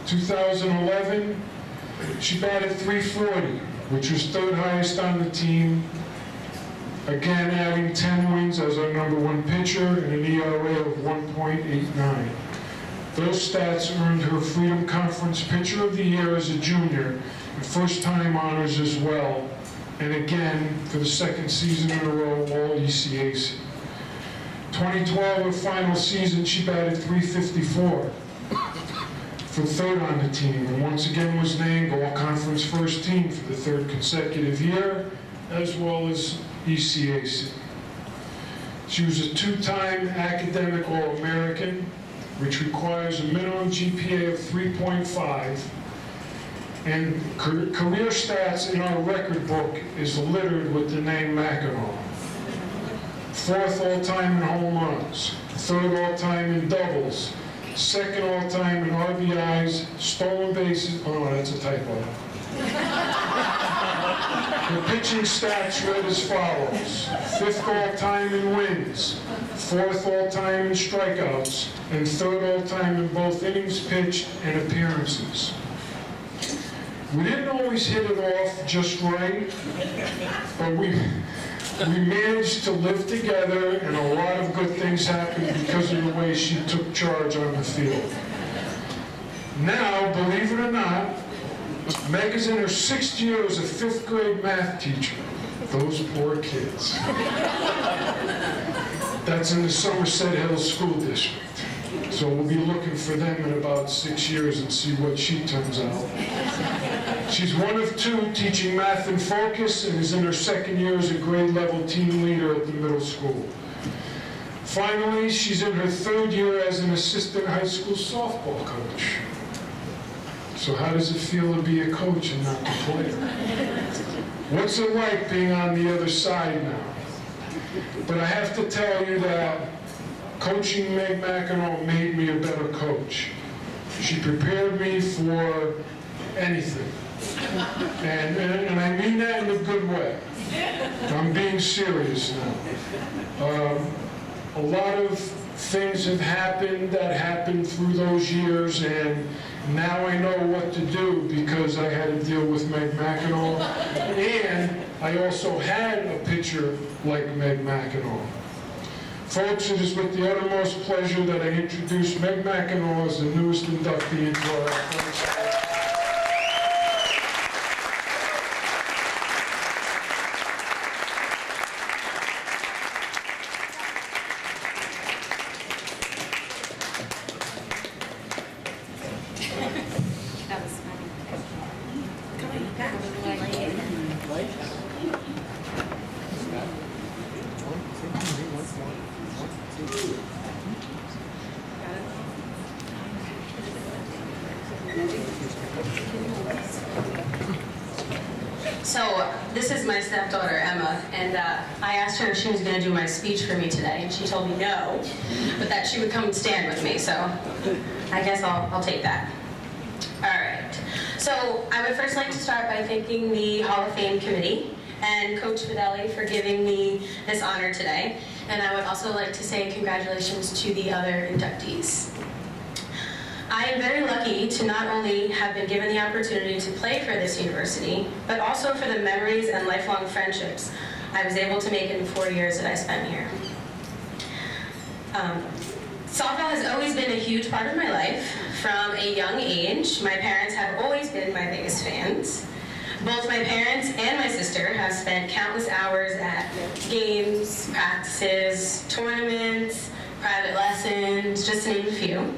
2011, she batted .340, which was 3rd highest on the team, again adding 10 wins as our #1 pitcher and an ERA of 1.89. Those stats earned her Freedom Conference Pitcher of the Year as a junior, and first-time honors as well, and again, for the 2nd season in a row, All-ECAC. 2012, her final season, she batted .354 for 3rd on the team, and once again was named All-Conference First Team for the 3rd consecutive year, as well as ECAC. She was a 2-time academic All-American, which requires a minimum GPA of 3.5, and career stats in our record book is littered with the name McInaw. 4th all-time in home runs, 3rd all-time in doubles, 2nd all-time in RBIs, stolen bases, oh, that's a typo. The pitching stats read as follows: 5th all-time in wins, 4th all-time in strikeouts, and 3rd all-time in both innings pitched and appearances. We didn't always hit it off just right, but we managed to live together, and a lot of good things happened because of the way she took charge on the field. Now, believe it or not, Meg is in her 6th year as a 5th grade math teacher. Those poor kids. That's in the Somerset Hills School District. So we'll be looking for them in about 6 years and see what she turns out. She's one of 2 teaching math and focus and is in her 2nd year as a grade level team leader at the middle school. Finally, she's in her 3rd year as an assistant high school softball coach. So how does it feel to be a coach and not the player? What's it like being on the other side now? But I have to tell you that coaching Meg McInaw made me a better coach. She prepared me for anything. And I mean that in a good way. I'm being serious now. A lot of things have happened that happened through those years, and now I know what to do because I had to deal with Meg McInaw, and I also had a pitcher like Meg McInaw. Folks, it is with the uttermost pleasure that I introduce Meg McInaw as the newest inductee into our athletics. So this is my stepdaughter, Emma, and I asked her if she was going to do my speech for me today, and she told me no, but that she would come and stand with me, so I guess I'll take that. All right. So I would first like to start by thanking the Hall of Fame committee and Coach Fidelli for giving me this honor today, and I would also like to say congratulations to the other inductees. I am very lucky to not only have been given the opportunity to play for this university, but also for the memories and lifelong friendships I was able to make in the 4 years that I spent here. Softball has always been a huge part of my life. From a young age, my parents have always been my biggest fans. Both my parents and my sister have spent countless hours at games, practices, tournaments, private lessons, just to name a few.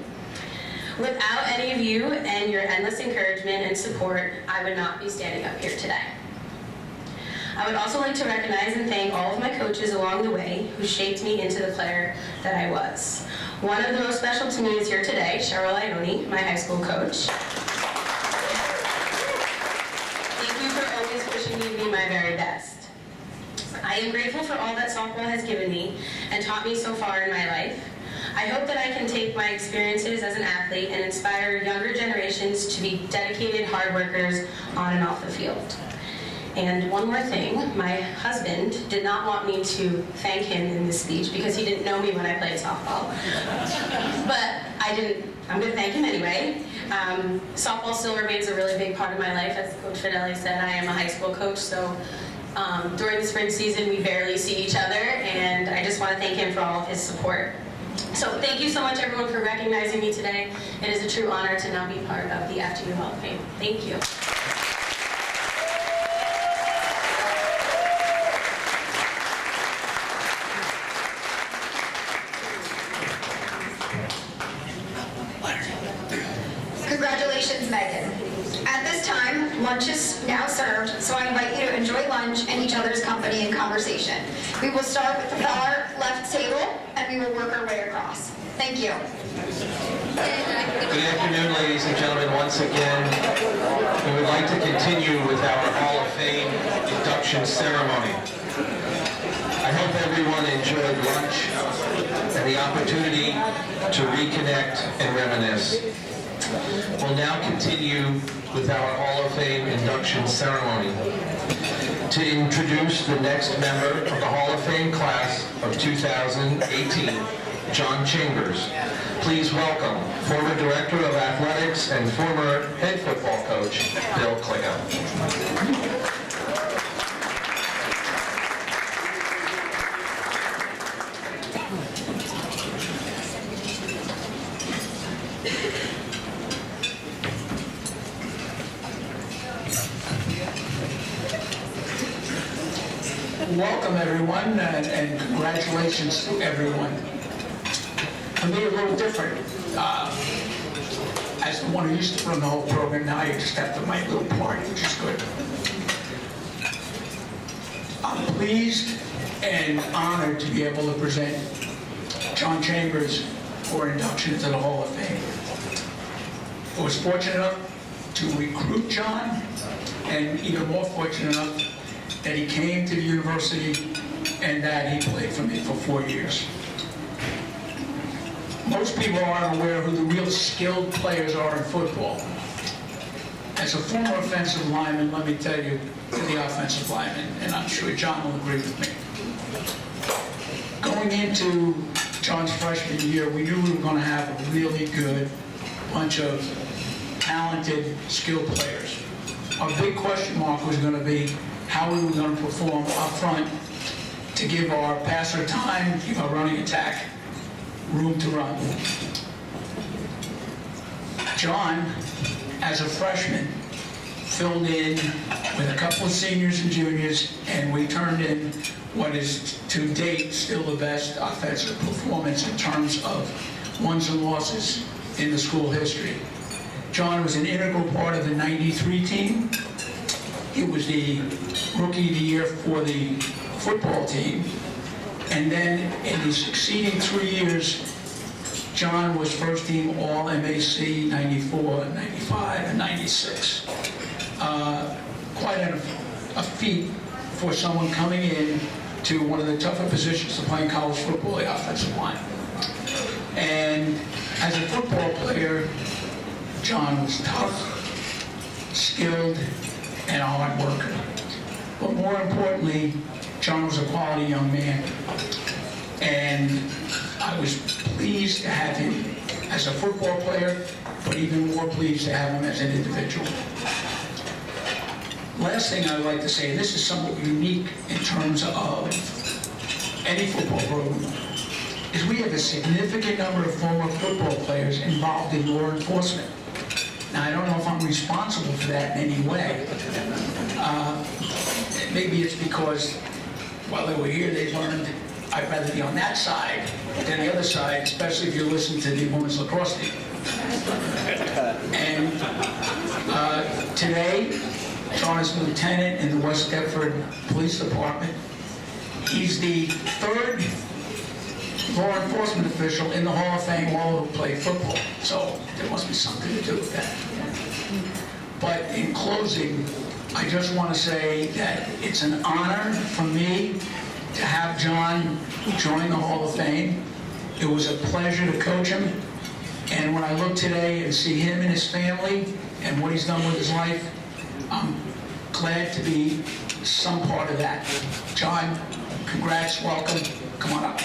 Without any of you and your endless encouragement and support, I would not be standing up here today. I would also like to recognize and thank all of my coaches along the way who shaped me into the player that I was. One of the most special to me is here today, Cheryl Ione, my high school coach. Thank you for always pushing me to be my very best. I am grateful for all that softball has given me and taught me so far in my life. I hope that I can take my experiences as an athlete and inspire younger generations to be dedicated hard workers on and off the field. And one more thing, my husband did not want me to thank him in this speech because he didn't know me when I played softball. But I'm going to thank him anyway. Softball still remains a really big part of my life. As Coach Fidelli said, I am a high school coach, so during the spring season we barely see each other, and I just want to thank him for all of his support. So thank you so much, everyone, for recognizing me today. It is a true honor to now be part of the FDU Hall of Fame. Thank you. Congratulations, Megan. At this time, lunch is now served, so I invite you to enjoy lunch and each other's company and conversation. We will start with the far left table, and we will work our way across. Thank you. Good afternoon, ladies and gentlemen, once again. We would like to continue with our Hall of Fame induction ceremony. I hope everyone enjoyed lunch and the opportunity to reconnect and reminisce. We'll now continue with our Hall of Fame induction ceremony. to introduce the next member of the Hall of Fame class of 2018, John Chambers. Please welcome former Director of Athletics and former head football coach, Bill Klicka. Welcome, everyone, and congratulations to everyone. For me, a little different. As the one who used to run the whole program, now you just have to my little part, which is good. I'm pleased and honored to be able to present John Chambers for induction into the Hall of Fame. I was fortunate enough to recruit John, and even more fortunate enough that he came to the university and that he played for me for 4 years. Most people aren't aware of who the real skilled players are in football. As a former offensive lineman, let me tell you, to the offensive lineman, and I'm sure John will agree with me. Going into John's freshman year, we knew we were going to have a really good bunch of talented, skilled players. Our big question mark was going to be how we were going to perform up front to give our passer time, give our running attack room to run. John, as a freshman, filled in with a couple of seniors and juniors, and we turned in what is to date still the best offensive performance in terms of wins and losses in the school history. John was an integral part of the '93 team. He was the Rookie of the Year for the football team. And then in the succeeding 3 years, John was first team All-MAC 94, 95, and 96. Quite a feat for someone coming in to one of the tougher positions to play in college football, the offensive line. And as a football player, John was tough, skilled, and a hard worker. But more importantly, John was a quality young man. And I was pleased to have him as a football player, but even more pleased to have him as an individual. Last thing I'd like to say, and this is somewhat unique in terms of any football program, is we have a significant number of former football players involved in law enforcement. Now, I don't know if I'm responsible for that in any way. Maybe it's because while they were here, they learned I'd rather be on that side than the other side, especially if you're listening to the women's lacrosse team. And today, John is a lieutenant in the West Deptford Police Department. He's the third law enforcement official in the Hall of Fame all who played football. So there must be something to do with that. But in closing, I just want to say that it's an honor for me to have John join the Hall of Fame. It was a pleasure to coach him. And when I look today and see him and his family and what he's done with his life, I'm glad to be some part of that. John, congrats, welcome. Come on up.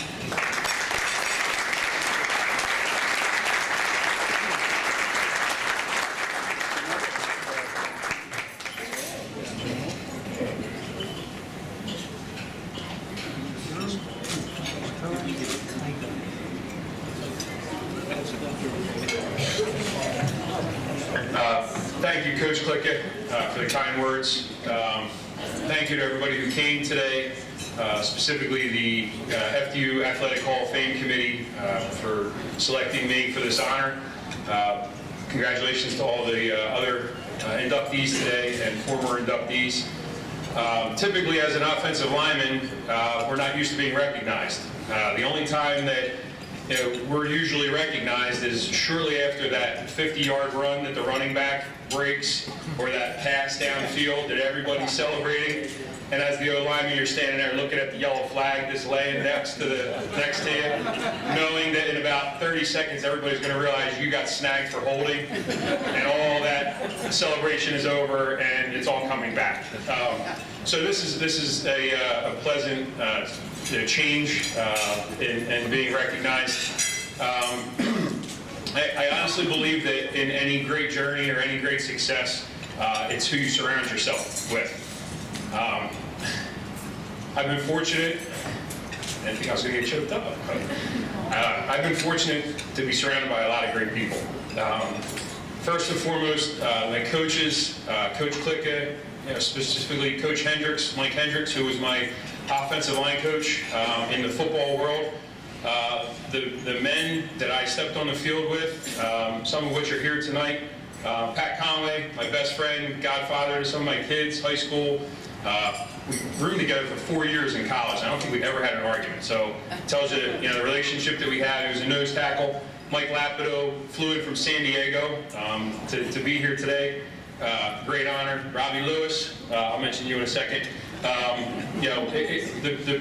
Thank you, Coach Klicka, for the kind words. Thank you to everybody who came today, specifically the FDU Athletic Hall of Fame Committee for selecting me for this honor. Congratulations to all the other inductees today and former inductees. Typically, as an offensive lineman, we're not used to being recognized. The only time that we're usually recognized is shortly after that 50-yard run that the running back breaks, or that pass downfield that everybody's celebrating. And as the O-lineman, you're standing there looking at the yellow flag just laying next to you, knowing that in about 30 seconds, everybody's going to realize you got snagged for holding, and all that celebration is over, and it's all coming back. So this is a pleasant change in being recognized. I honestly believe that in any great journey or any great success, it's who you surround yourself with. I've been fortunate, I didn't think I was going to get choked up, but I've been fortunate to be surrounded by a lot of great people. First and foremost, my coaches, Coach Klicka, specifically Coach Hendricks, Mike Hendricks, who was my offensive line coach in the football world. The men that I stepped on the field with, some of which are here tonight. Pat Conway, my best friend, godfather to some of my kids, high school. We roomed together for 4 years in college. I don't think we've ever had an argument. So it tells you, the relationship that we had. He was a nose tackle. Mike Lapido flew in from San Diego to be here today. Great honor. Robbie Lewis, I'll mention you in a second. The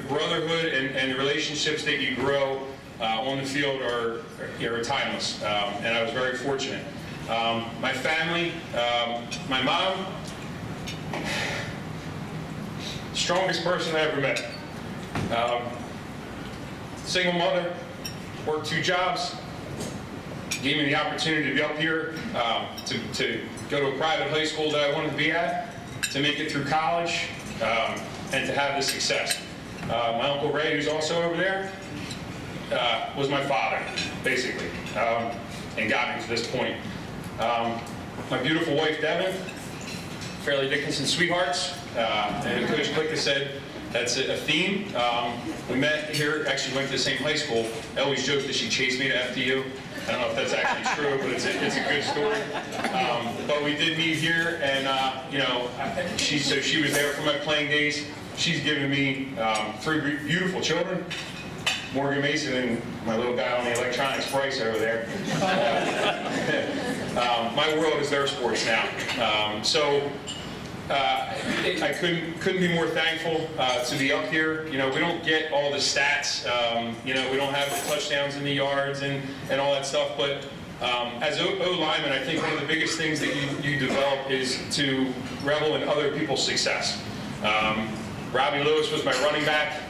brotherhood and the relationships that you grow on the field are timeless. And I was very fortunate. My family, my mom, strongest person I ever met. Single mother, worked 2 jobs, gave me the opportunity to be up here, to go to a private high school that I wanted to be at, to make it through college, and to have this success. My Uncle Ray, who's also over there, was my father, basically, and got me to this point. My beautiful wife, Devin, Fairleigh Dickinson sweethearts, and Coach Klicka said that's a theme. We met here, actually went to the same high school. I always joke that she chased me to FDU. I don't know if that's actually true, but it's a good story. But we did meet here, and she was there for my playing days. She's given me 3 beautiful children. Morgan Mason and my little guy on the electronics, Bryce, over there. My world is their sports now. I couldn't be more thankful to be up here. We don't get all the stats. We don't have the touchdowns and the yards and all that stuff. But as O-lineman, I think one of the biggest things that you develop is to revel in other people's success. Robbie Lewis was my running back.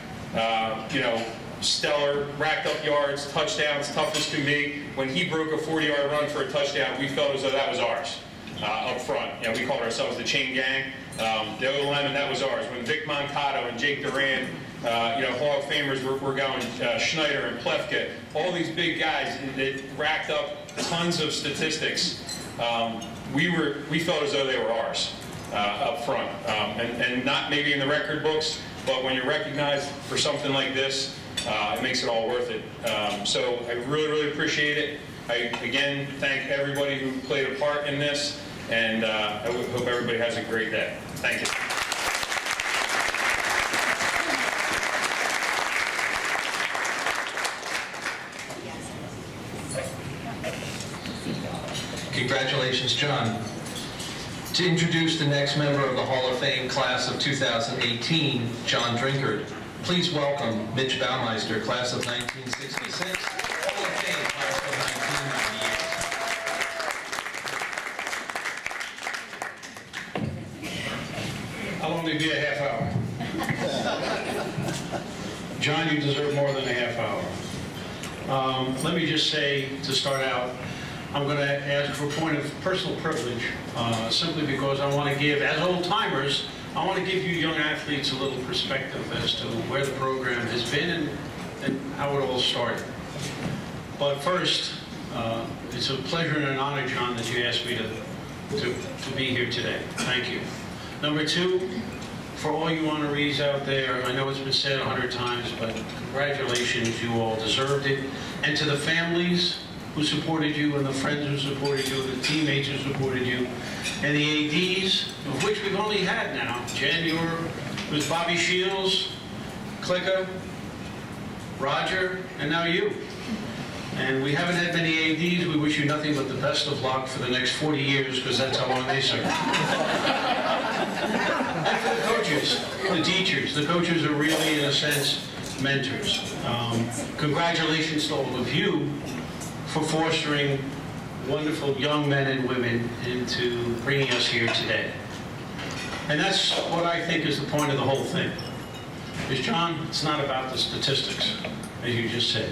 Stellar, racked up yards, touchdowns, tough as can be. When he broke a 40-yard run for a touchdown, we felt as though that was ours. Up front. We called ourselves the chain gang. The O-lineman, that was ours. When Vic Mancato and Jake Duran, Hall of Famers were going, Schneider and Plefka, all these big guys that racked up tons of statistics, we felt as though they were ours up front. And not maybe in the record books, but when you're recognized for something like this, it makes it all worth it. So I really, really appreciate it. I, again, thank everybody who played a part in this, and I hope everybody has a great day. Thank you. Congratulations, John. To introduce the next member of the Hall of Fame class of 2018, John Drinkard, please welcome Mitch Baumeister, class of 1966, Hall of Fame class of 1998. How long did you be? A half hour? John, you deserve more than a half hour. Let me just say, to start out, I'm going to ask for a point of personal privilege, simply because I want to give, as old-timers, I want to give you young athletes a little perspective as to where the program has been and how it all started. But first, it's a pleasure and an honor, John, that you asked me to be here today. Thank you. Number 2, for all you honorees out there, I know it's been said 100 times, but congratulations, you all deserved it. And to the families who supported you, and the friends who supported you, the teammates who supported you, and the ADs, of which we've only had now. Jen, it was Bobby Shields, Klicka, Roger, and now you. And we haven't had many ADs. We wish you nothing but the best of luck for the next 40 years, because that's how long they serve. And for the coaches, the teachers. The coaches are really, in a sense, mentors. Congratulations to all of you for fostering wonderful young men and women into bringing us here today. And that's what I think is the point of the whole thing. Is, John, it's not about the statistics, as you just said.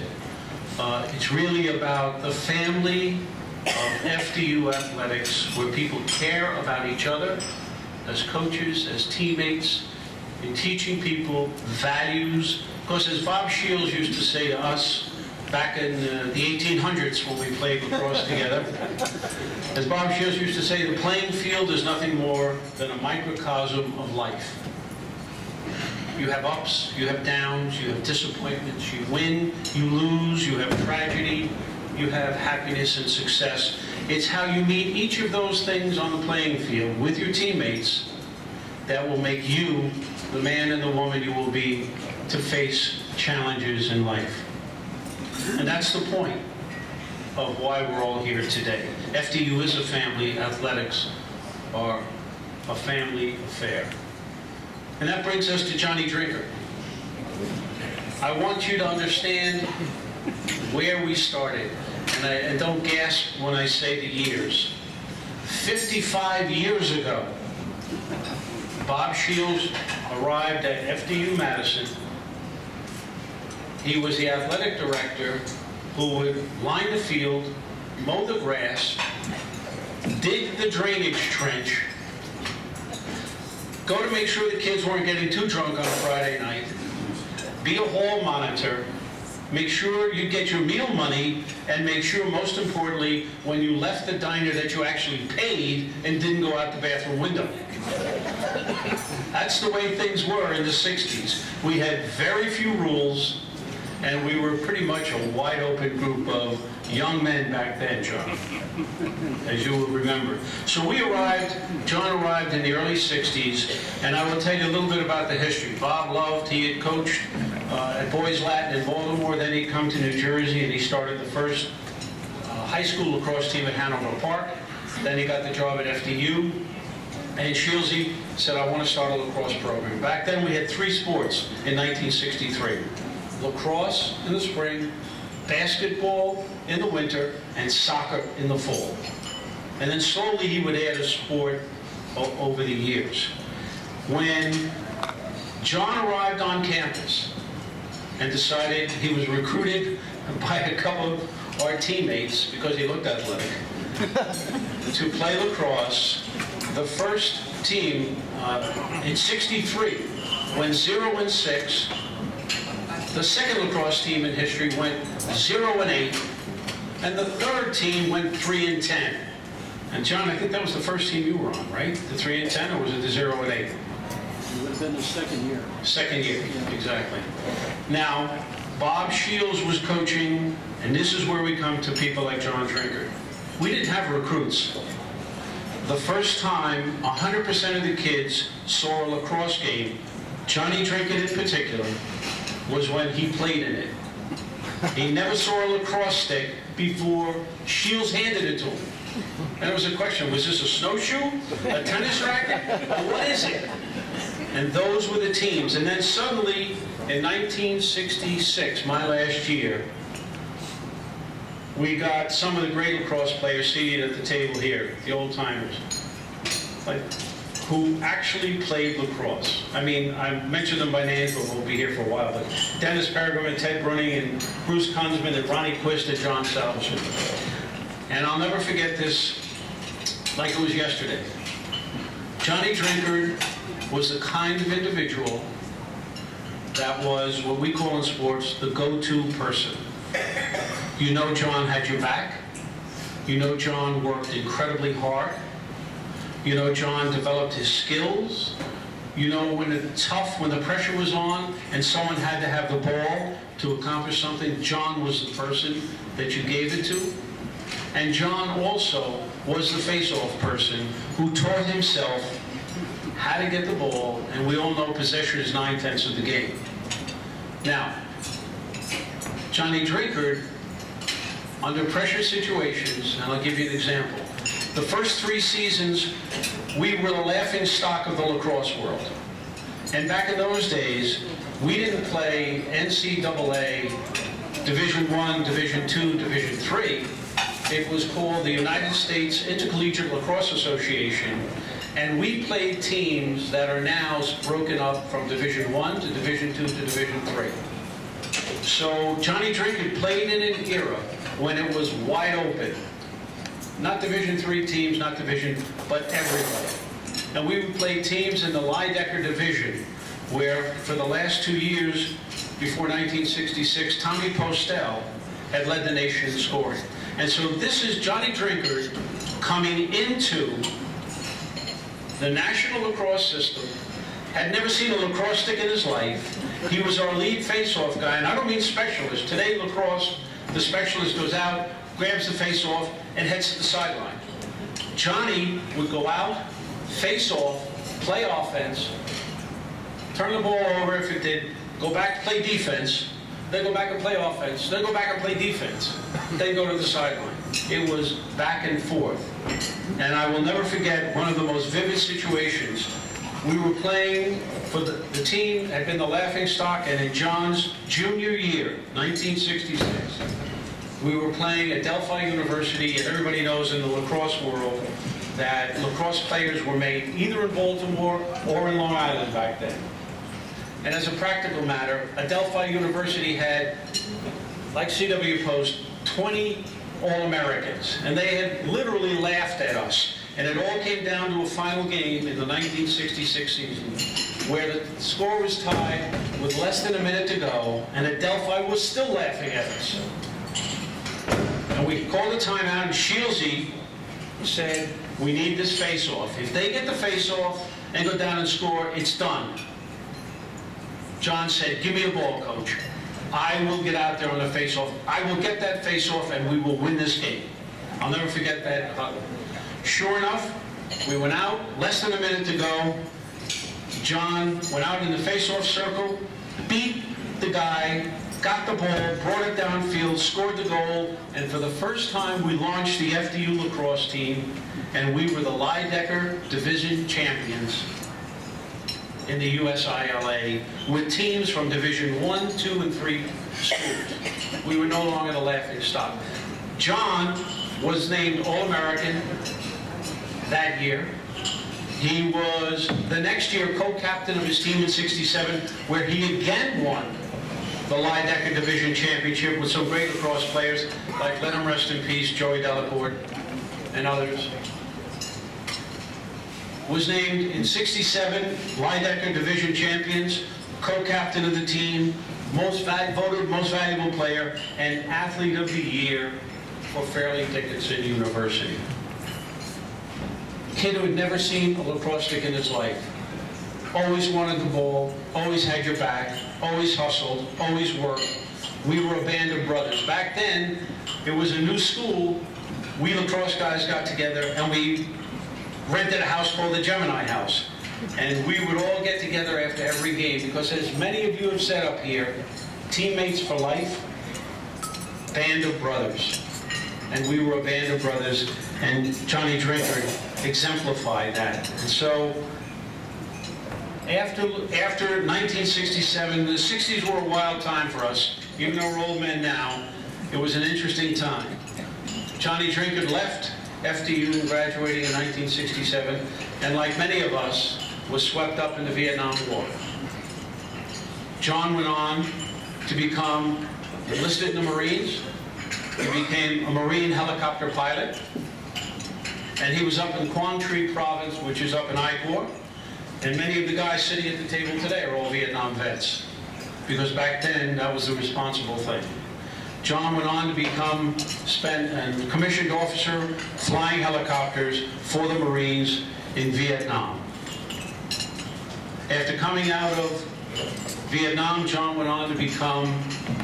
It's really about the family of FDU athletics, where people care about each other as coaches, as teammates, in teaching people values. Because as Bob Shields used to say to us back in the 1800s when we played lacrosse together, as Bob Shields used to say, the playing field is nothing more than a microcosm of life. You have ups, you have downs, you have disappointments, you win, you lose, you have tragedy, you have happiness and success. It's how you meet each of those things on the playing field with your teammates that will make you the man and the woman you will be to face challenges in life. And that's the point of why we're all here today. FDU is a family, athletics are a family affair. And that brings us to Johnny Drinkard. I want you to understand where we started. And don't gasp when I say the years. 55 years ago, Bob Shields arrived at FDU Madison. He was the athletic director who would line the field, mow the grass, dig the drainage trench, go to make sure the kids weren't getting too drunk on a Friday night, be a hall monitor, make sure you get your meal money, and make sure, most importantly, when you left the diner that you actually paid and didn't go out the bathroom window. That's the way things were in the 60s. We had very few rules, and we were pretty much a wide open group of young men back then, John, as you will remember. So John arrived in the early 60s, and I will tell you a little bit about the history. Bob loved, he had coached at Boys Latin in Baltimore, then he'd come to New Jersey and he started the first high school lacrosse team at Hanover Park. Then he got the job at FDU, and Shieldsy said, I want to start a lacrosse program. Back then we had 3 sports in 1963. Lacrosse in the spring, basketball in the winter, and soccer in the fall. And then slowly he would add a sport over the years. When John arrived on campus and decided he was recruited by a couple of our teammates, because he looked athletic, to play lacrosse, the first team in 63 went 0-6. The second lacrosse team in history went 0-8, and the third team went 3-10. And John, I think that was the first team you were on, right? The 3-10, or was it the 0-8? It would have been the second year. Second year, exactly. Now, Bob Shields was coaching, and this is where we come to people like John Drinkard. We didn't have recruits. The first time 100% of the kids saw a lacrosse game, Johnny Drinkard in particular, was when he played in it. He never saw a lacrosse stick before Shields handed it to him. And it was a question, was this a snowshoe, a tennis racket, what is it? And those were the teams. And then suddenly, in 1966, my last year, we got some of the great lacrosse players seated at the table here, the old-timers, who actually played lacrosse. I mean, I mentioned them by names, but we'll be here for a while. But Dennis Peregrine and Ted Brunning and Bruce Kunzman and Ronnie Quist and John Salvation. And I'll never forget this like it was yesterday. Johnny Drinkard was the kind of individual that was what we call in sports the go-to person. You know John had your back. You know John worked incredibly hard. You know John developed his skills. You know when the pressure was on and someone had to have the ball to accomplish something, John was the person that you gave it to. And John also was the face-off person who taught himself how to get the ball, and we all know possession is 9/10 of the game. Now, Johnny Drinkard, under pressure situations, and I'll give you an example. The first 3 seasons, we were the laughing stock of the lacrosse world. And back in those days, we didn't play NCAA Division I, Division II, Division III. It was called the United States Intercollegiate Lacrosse Association, and we played teams that are now broken up from Division I to Division II to Division III. So Johnny Drinkard played in an era when it was wide open. Not Division III teams, not Division, but everybody. And we would play teams in the Lydecker division, where for the last 2 years, before 1966, Tommy Postel had led the nation in scoring. And so this is Johnny Drinkard coming into the National Lacrosse system, had never seen a lacrosse stick in his life. He was our lead face-off guy, and I don't mean specialist. Today, lacrosse, the specialist goes out, grabs the face-off, and heads to the sideline. Johnny would go out, face-off, play offense, turn the ball over if it did, go back to play defense, then go back and play offense, then go back and play defense, then go to the sideline. It was back and forth. And I will never forget one of the most vivid situations. We were playing for the team had been the laughingstock, and in John's junior year, 1966, we were playing at Delphi University, and everybody knows in the lacrosse world that lacrosse players were made either in Baltimore or in Long Island back then. And as a practical matter, Adelphi University had, like CW Post, 20 All-Americans, and they had literally laughed at us. And it all came down to a final game in the 1966 season, where the score was tied with less than a minute to go, and Adelphi was still laughing at us. And we called a timeout, and Shieldsy said, we need this face-off. If they get the face-off and go down and score, it's done. John said, give me the ball, coach. I will get out there on the face-off. I will get that face-off, and we will win this game. I'll never forget that. Sure enough, we went out, less than a minute to go. John went out in the face-off circle, beat the guy, got the ball, brought it downfield, scored the goal, and for the first time we launched the FDU lacrosse team, and we were the Lydecker Division champions in the USILA with teams from Division 1, 2, and 3 schools. We were no longer the laughingstock. John was named All-American that year. He was the next year co-captain of his team in '67, where he again won the Lydecker Division Championship with some great lacrosse players like, let him rest in peace, Joey Delacourt and others. Was named in '67 Lydecker Division champions, co-captain of the team, voted most valuable player, and athlete of the year for Fairleigh Dickinson University. Kid who had never seen a lacrosse stick in his life. Always wanted the ball, always had your back, always hustled, always worked. We were a band of brothers. Back then, it was a new school. We lacrosse guys got together and we rented a house called the Gemini House. And we would all get together after every game because, as many of you have said up here, teammates for life, band of brothers. And we were a band of brothers, and Johnny Drinkard exemplified that. And so, after 1967, the 60s were a wild time for us. Even though we're old men now, it was an interesting time. Johnny Drinkard left FDU, graduating in 1967, and like many of us, was swept up in the Vietnam War. John went on to become enlisted in the Marines. He became a Marine helicopter pilot, and he was up in Quang Tri Province, which is up in I Corps. And many of the guys sitting at the table today are all Vietnam vets, because back then that was the responsible thing. John went on to become a commissioned officer flying helicopters for the Marines in Vietnam. After coming out of Vietnam, John went on to become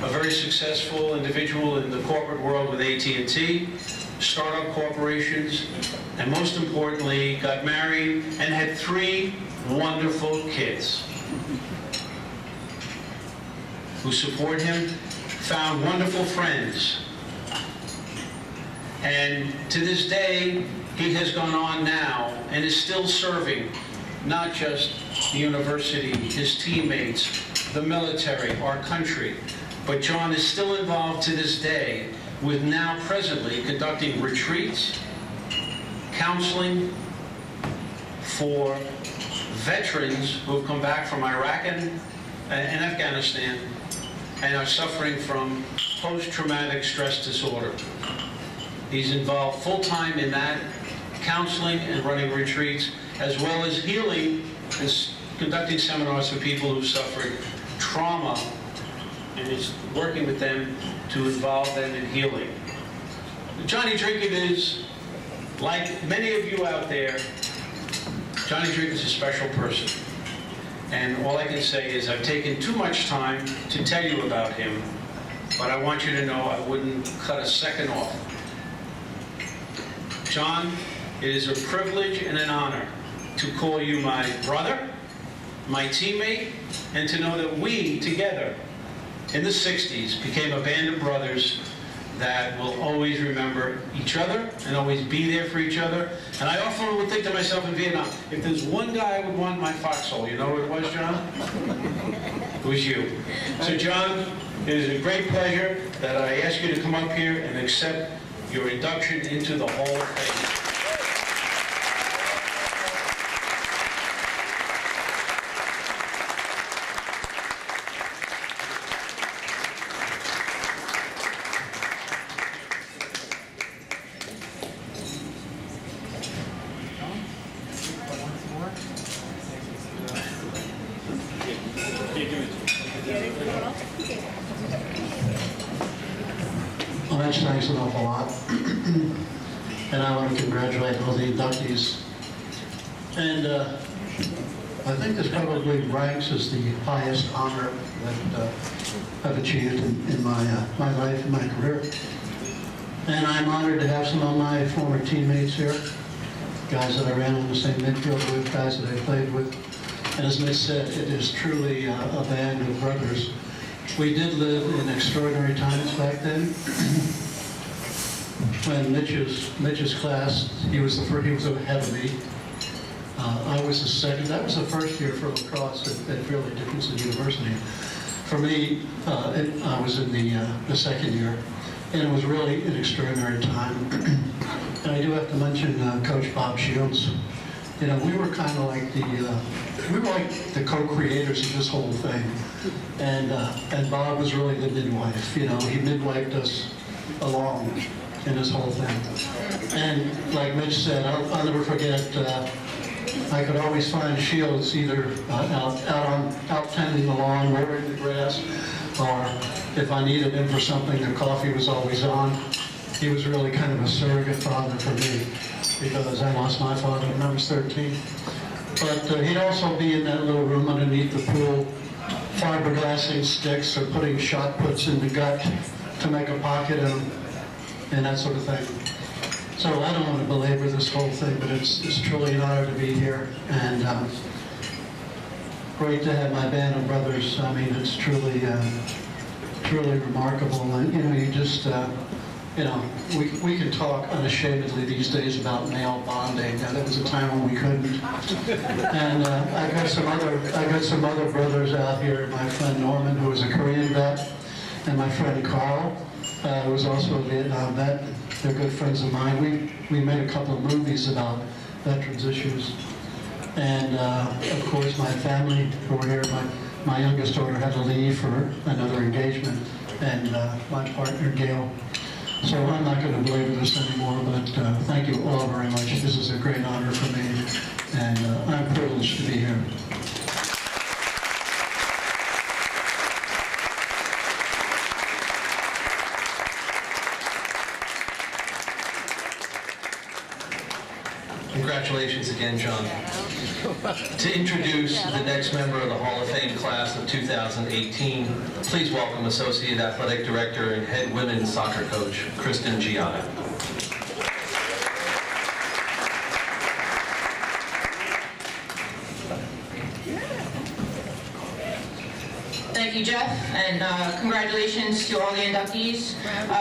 a very successful individual in the corporate world with AT&T, startup corporations, and most importantly, got married and had 3 wonderful kids who support him, found wonderful friends. And to this day, he has gone on now and is still serving not just the university, his teammates, the military, our country. But John is still involved to this day with now presently conducting retreats, counseling for veterans who have come back from Iraq and Afghanistan and are suffering from post-traumatic stress disorder. He's involved full-time in that, counseling and running retreats, as well as healing and conducting seminars for people who suffered trauma, and is working with them to involve them in healing. Johnny Drinkard is, like many of you out there, Johnny Drinkard is a special person. And all I can say is I've taken too much time to tell you about him, but I want you to know I wouldn't cut a second off. John, it is a privilege and an honor to call you my brother, my teammate, and to know that we, together, in the 60s, became a band of brothers that will always remember each other and always be there for each other. And I often would think to myself in Vietnam, if there's one guy I would want in my foxhole, you know what it was, John? It was you. So John, it is a great pleasure that I ask you to come up here and accept your induction into the Hall of Fame. Well, Mitch, thanks an awful lot. And I want to congratulate all the inductees. And I think this probably ranks as the highest honor that I've achieved in my life and my career. And I'm honored to have some of my former teammates here, guys that I ran on the same midfield with, guys that I played with. And as Mitch said, it is truly a band of brothers. We did live in extraordinary times back then. When Mitch's class, he was ahead of me. I was the second. That was the first year for lacrosse at Fairleigh Dickinson University. For me, I was in the second year, and it was really an extraordinary time. And I do have to mention Coach Bob Shields. You know, we were kind of like the co-creators of this whole thing. And Bob was really the midwife. You know, he midwifed us along in this whole thing. And like Mitch said, I'll never forget, I could always find Shields either out tending the lawn, watering the grass, or if I needed him for something, the coffee was always on. He was really kind of a surrogate father for me, because I lost my father when I was 13. But he'd also be in that little room underneath the pool, fiberglassing sticks or putting shot puts in the gut to make a pocket and that sort of thing. So I don't want to belabor this whole thing, but it's truly an honor to be here, and great to have my band of brothers. I mean, it's truly remarkable. And, you know, you just, you know, we can talk unashamedly these days about male bonding. Now, there was a time when we couldn't. And I got some other brothers out here. My friend Norman, who was a Korean vet, and my friend Carl, who was also a Vietnam vet. They're good friends of mine. We made a couple of movies about veterans issues. And of course, my family who were here. My youngest daughter had to leave for another engagement, and my partner Gail. So I'm not going to belabor this anymore, but thank you all very much. This is a great honor for me, and I'm privileged to be here. Congratulations again, John. To introduce the next member of the Hall of Fame class of 2018, please welcome Associate Athletic Director and Head Women's Soccer Coach, Kristen Gianna. Thank you, Jeff, and congratulations to all the inductees.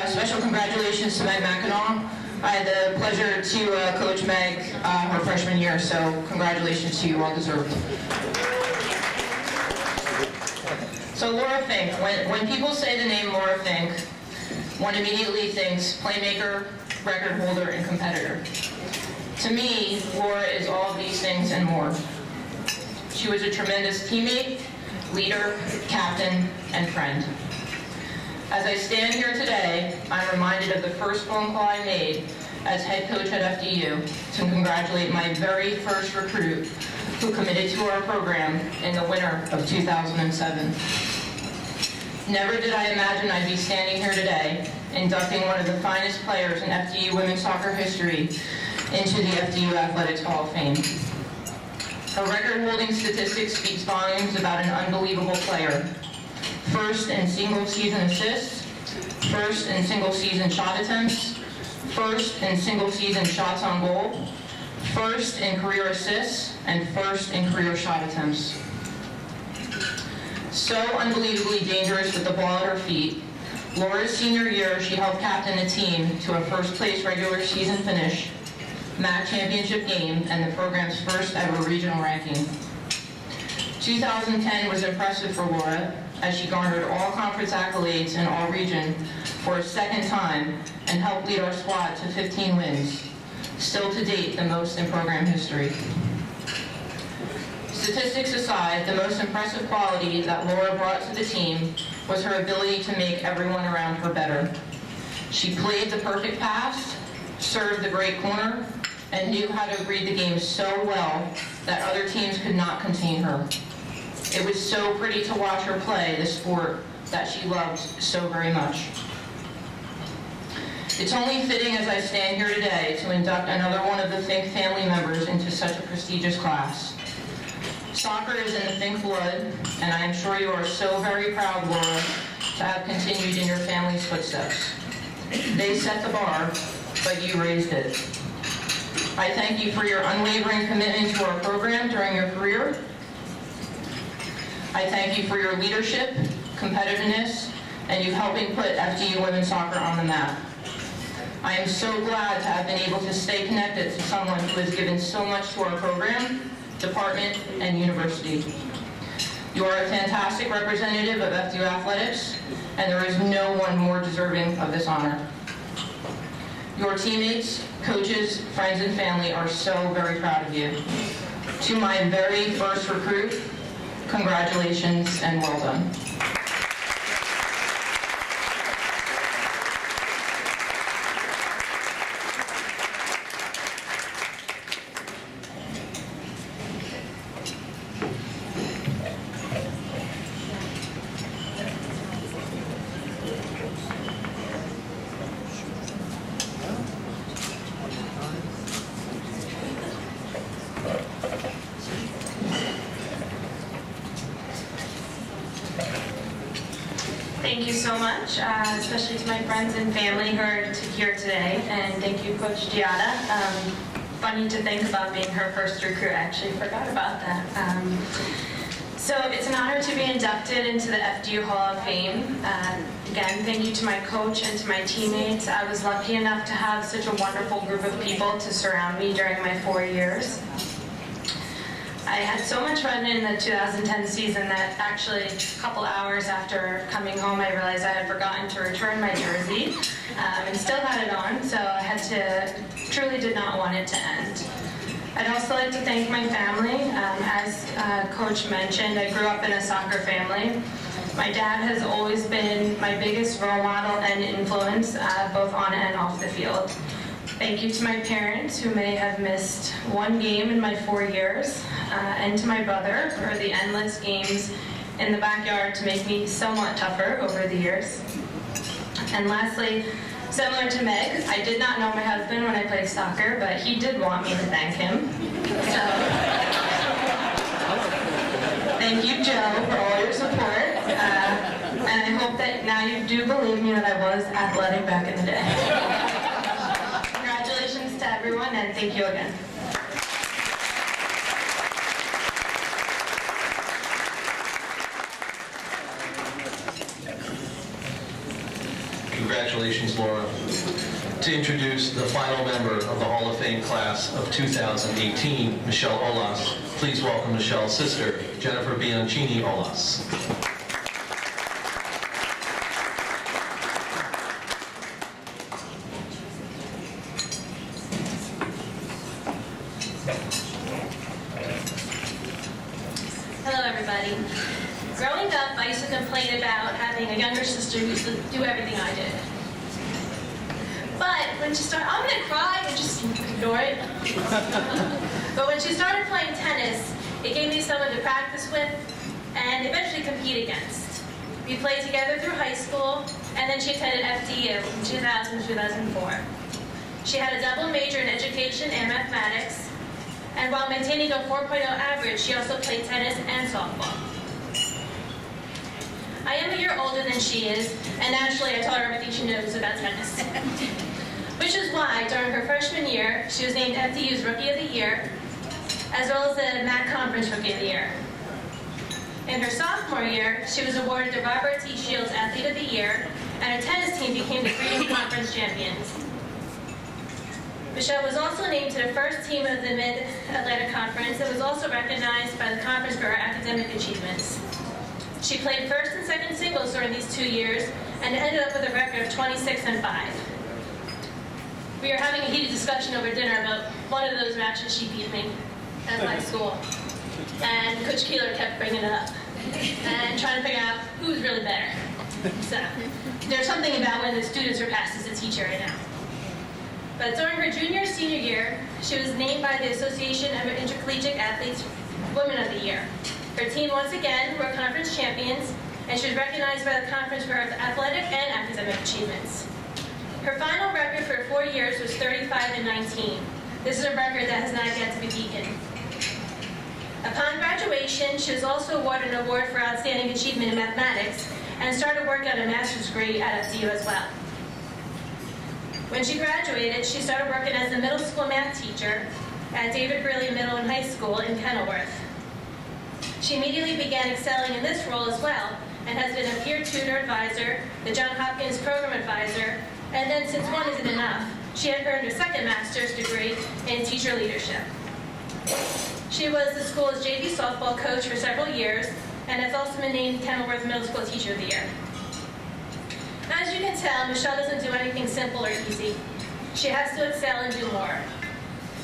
Special congratulations to Meg McInaw. I had the pleasure to coach Meg her freshman year, so congratulations to you, well deserved. So Lora Fink, when people say the name Lora Fink, one immediately thinks playmaker, record holder, and competitor. To me, Lora is all of these things and more. She was a tremendous teammate, leader, captain, and friend. As I stand here today, I'm reminded of the first phone call I made as head coach at FDU to congratulate my very first recruit who committed to our program in the winter of 2007. Never did I imagine I'd be standing here today inducting one of the finest players in FDU women's soccer history into the FDU Athletics Hall of Fame. Her record-holding statistics speaks volumes about an unbelievable player. First in single-season assists, first in single-season shot attempts, first in single-season shots on goal, first in career assists, and first in career shot attempts. So unbelievably dangerous with the ball at her feet, Lora's senior year, she helped captain the team to a first-place regular season finish, MAC championship game, and the program's first ever regional ranking. 2010 was impressive for Lora, as she garnered all conference accolades in all region for a second time and helped lead our squad to 15 wins, still to date the most in program history. Statistics aside, the most impressive quality that Lora brought to the team was her ability to make everyone around her better. She played the perfect pass, served the great corner, and knew how to read the game so well that other teams could not contain her. It was so pretty to watch her play the sport that she loved so very much. It's only fitting as I stand here today to induct another one of the Fink family members into such a prestigious class. Soccer is in the Fink blood, and I am sure you are so very proud, Lora, to have continued in your family's footsteps. They set the bar, but you raised it. I thank you for your unwavering commitment to our program during your career. I thank you for your leadership, competitiveness, and you helping put FDU women's soccer on the map. I am so glad to have been able to stay connected to someone who has given so much to our program, department, and university. You are a fantastic representative of FDU athletics, and there is no one more deserving of this honor. Your teammates, coaches, friends, and family are so very proud of you. To my very first recruit, congratulations and well done. Thank you so much, especially to my friends and family who are here today, and thank you, Coach Giada. Funny to think about being her first recruit. I actually forgot about that. So it's an honor to be inducted into the FDU Hall of Fame. Again, thank you to my coach and to my teammates. I was lucky enough to have such a wonderful group of people to surround me during my 4 years. I had so much fun in the 2010 season that actually a couple hours after coming home, I realized I had forgotten to return my jersey and still had it on, so I had to, truly did not want it to end. I'd also like to thank my family. As Coach mentioned, I grew up in a soccer family. My dad has always been my biggest role model and influence, both on and off the field. Thank you to my parents, who may have missed one game in my 4 years, and to my brother for the endless games in the backyard to make me somewhat tougher over the years. And lastly, similar to Meg, I did not know my husband when I played soccer, but he did want me to thank him. So, thank you, Joe, for all your support. And I hope that now you do believe me that I was athletic back in the day. Congratulations to everyone, and thank you again. Congratulations, Lora. To introduce the final member of the Hall of Fame class of 2018, Michelle Olas, please welcome Michelle's sister, Jennifer Bianchini Olas. to complain about having a younger sister who used to do everything I did. But when she started, I'm gonna cry and just ignore it. But when she started playing tennis, it gave me someone to practice with and eventually compete against. We played together through high school, and then she attended FDU in 2000-2004. She had a double major in education and mathematics, and while maintaining a 4.0 average, she also played tennis and softball. I am a year older than she is, and naturally I taught her everything she knows about tennis. Which is why, during her freshman year, she was named FDU's Rookie of the Year, as well as the MAC Conference Rookie of the Year. In her sophomore year, she was awarded the Robert T. Shields Athlete of the Year, and her tennis team became the Freedom Conference champions. Michelle was also named to the first team of the Mid-Atlantic Conference and was also recognized by the conference for her academic achievements. She played first and second singles during these 2 years and ended up with a record of 26-5. We were having a heated discussion over dinner about one of those matches she beat me at my school. And Coach Keeler kept bringing it up and trying to figure out who was really better. So there's something about when the student surpasses the teacher right now. But during her senior year, she was named by the Association of Intercollegiate Athletes Women of the Year. Her team once again were conference champions, and she was recognized by the conference for her athletic and academic achievements. Her final record for 4 years was 35-19. This is a record that has not yet to be beaten. Upon graduation, she was also awarded an award for outstanding achievement in mathematics and started work on a master's degree at FDU as well. When she graduated, she started working as a middle school math teacher at David Brearley Middle and High School in Kenilworth. She immediately began excelling in this role as well and has been a peer tutor advisor, the John Hopkins program advisor, and then since one isn't enough, she had earned her second master's degree in teacher leadership. She was the school's JV softball coach for several years and has also been named Kenilworth Middle School Teacher of the Year. As you can tell, Michelle doesn't do anything simple or easy. She has to excel and do more.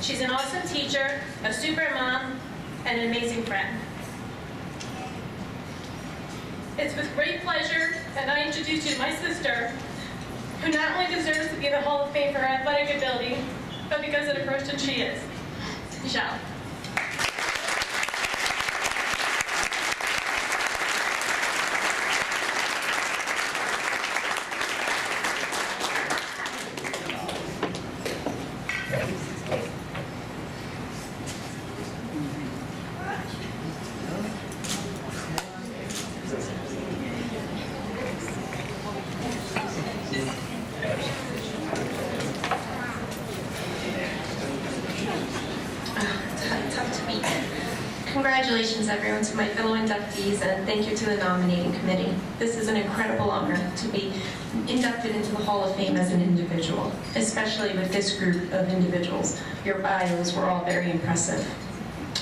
She's an awesome teacher, a super mom, and an amazing friend. It's with great pleasure that I introduce you to my sister, who not only deserves to be in the Hall of Fame for her athletic ability, but because of the person she is, Michelle. Congratulations, everyone, to my fellow inductees, and thank you to the nominating committee. This is an incredible honor to be inducted into the Hall of Fame as an individual, especially with this group of individuals. Your bios were all very impressive.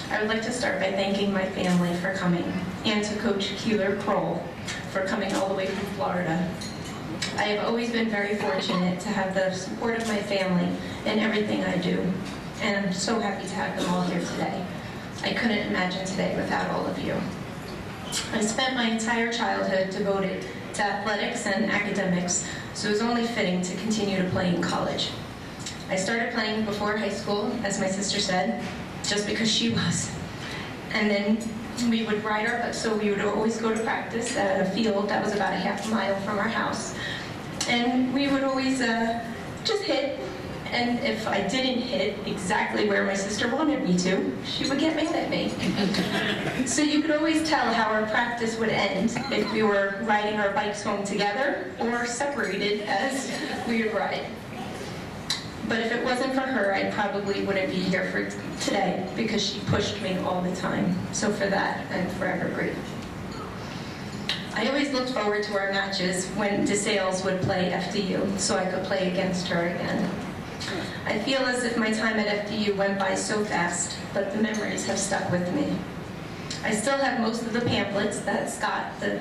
I would like to start by thanking my family for coming, and to Coach Keeler Kroll for coming all the way from Florida. I have always been very fortunate to have the support of my family in everything I do, and I'm so happy to have them all here today. I couldn't imagine today without all of you. I spent my entire childhood devoted to athletics and academics, so it was only fitting to continue to play in college. I started playing before high school, as my sister said, just because she was. And then we would ride our bikes, so we would always go to practice at a field that was about a half mile from our house. And we would always just hit. And if I didn't hit exactly where my sister wanted me to, she would get mad at me. So you could always tell how our practice would end if we were riding our bikes home together or separated as we would ride. But if it wasn't for her, I probably wouldn't be here for today because she pushed me all the time. So for that, I'm forever grateful. I always looked forward to our matches when DeSales would play FDU so I could play against her again. I feel as if my time at FDU went by so fast, but the memories have stuck with me. I still have most of the pamphlets that Scott, the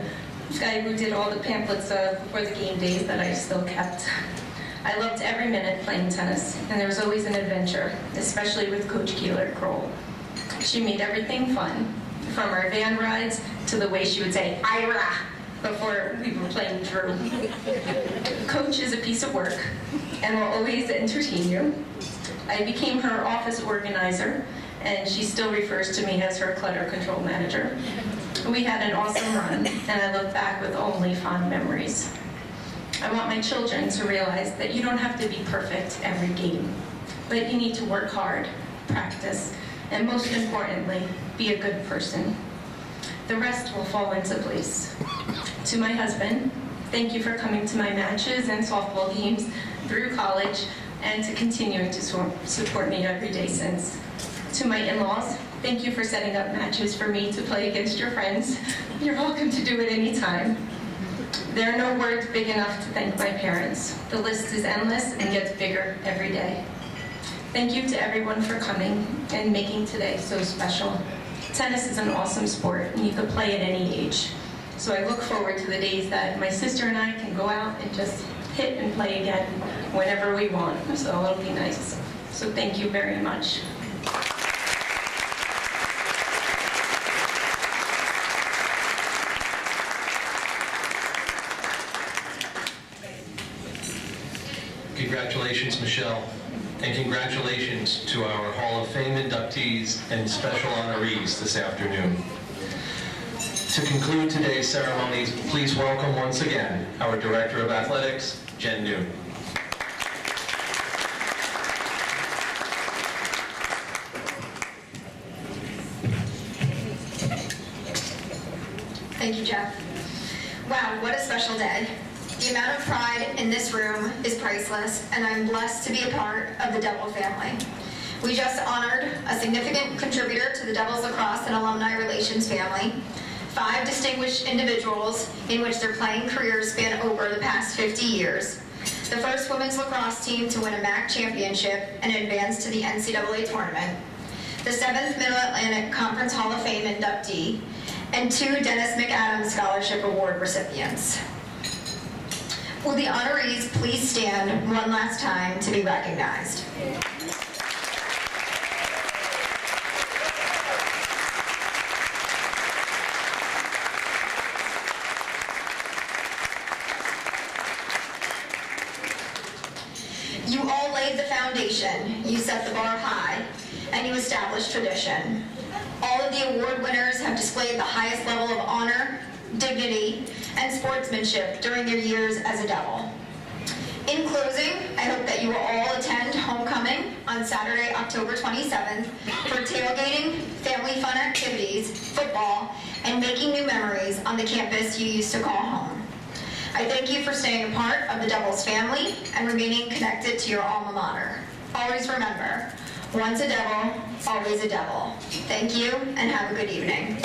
guy who did all the pamphlets for the game days, that I still kept. I loved every minute playing tennis, and there was always an adventure, especially with Coach Keeler Kroll. She made everything fun, from our van rides to the way she would say, "Ira," before we were playing Drew. Coach is a piece of work and will always entertain you. I became her office organizer, and she still refers to me as her clutter control manager. We had an awesome run, and I look back with only fond memories. I want my children to realize that you don't have to be perfect every game, but you need to work hard, practice, and most importantly, be a good person. The rest will fall into place. To my husband, thank you for coming to my matches and softball games through college and to continuing to support me every day since. To my in-laws, thank you for setting up matches for me to play against your friends. You're welcome to do it anytime. There are no words big enough to thank my parents. The list is endless and gets bigger every day. Thank you to everyone for coming and making today so special. Tennis is an awesome sport, and you can play at any age. So I look forward to the days that my sister and I can go out and just hit and play again whenever we want. So it'll be nice. So thank you very much. Congratulations, Michelle, and congratulations to our Hall of Fame inductees and special honorees this afternoon. To conclude today's ceremonies, please welcome once again our Director of Athletics, Jen Noon. Thank you, Jeff. Wow, what a special day. The amount of pride in this room is priceless, and I'm blessed to be a part of the Devil family. We just honored a significant contributor to the Devils Lacrosse and Alumni Relations family, 5 distinguished individuals in which their playing careers span over the past 50 years, the first women's lacrosse team to win a MAC championship and advance to the NCAA tournament, the 7th Middle-Atlantic Conference Hall of Fame inductee, and 2 Dennis McAdams Scholarship Award recipients. Will the honorees please stand one last time to be recognized? You all laid the foundation, you set the bar high, and you established tradition. All of the award winners have displayed the highest level of honor, dignity, and sportsmanship during their years as a Devil. In closing, I hope that you will all attend homecoming on Saturday, October 27th for tailgating, family fun activities, football, and making new memories on the campus you used to call home. I thank you for staying a part of the Devils family and remaining connected to your alma mater. Always remember, once a Devil, always a Devil. Thank you, and have a good evening.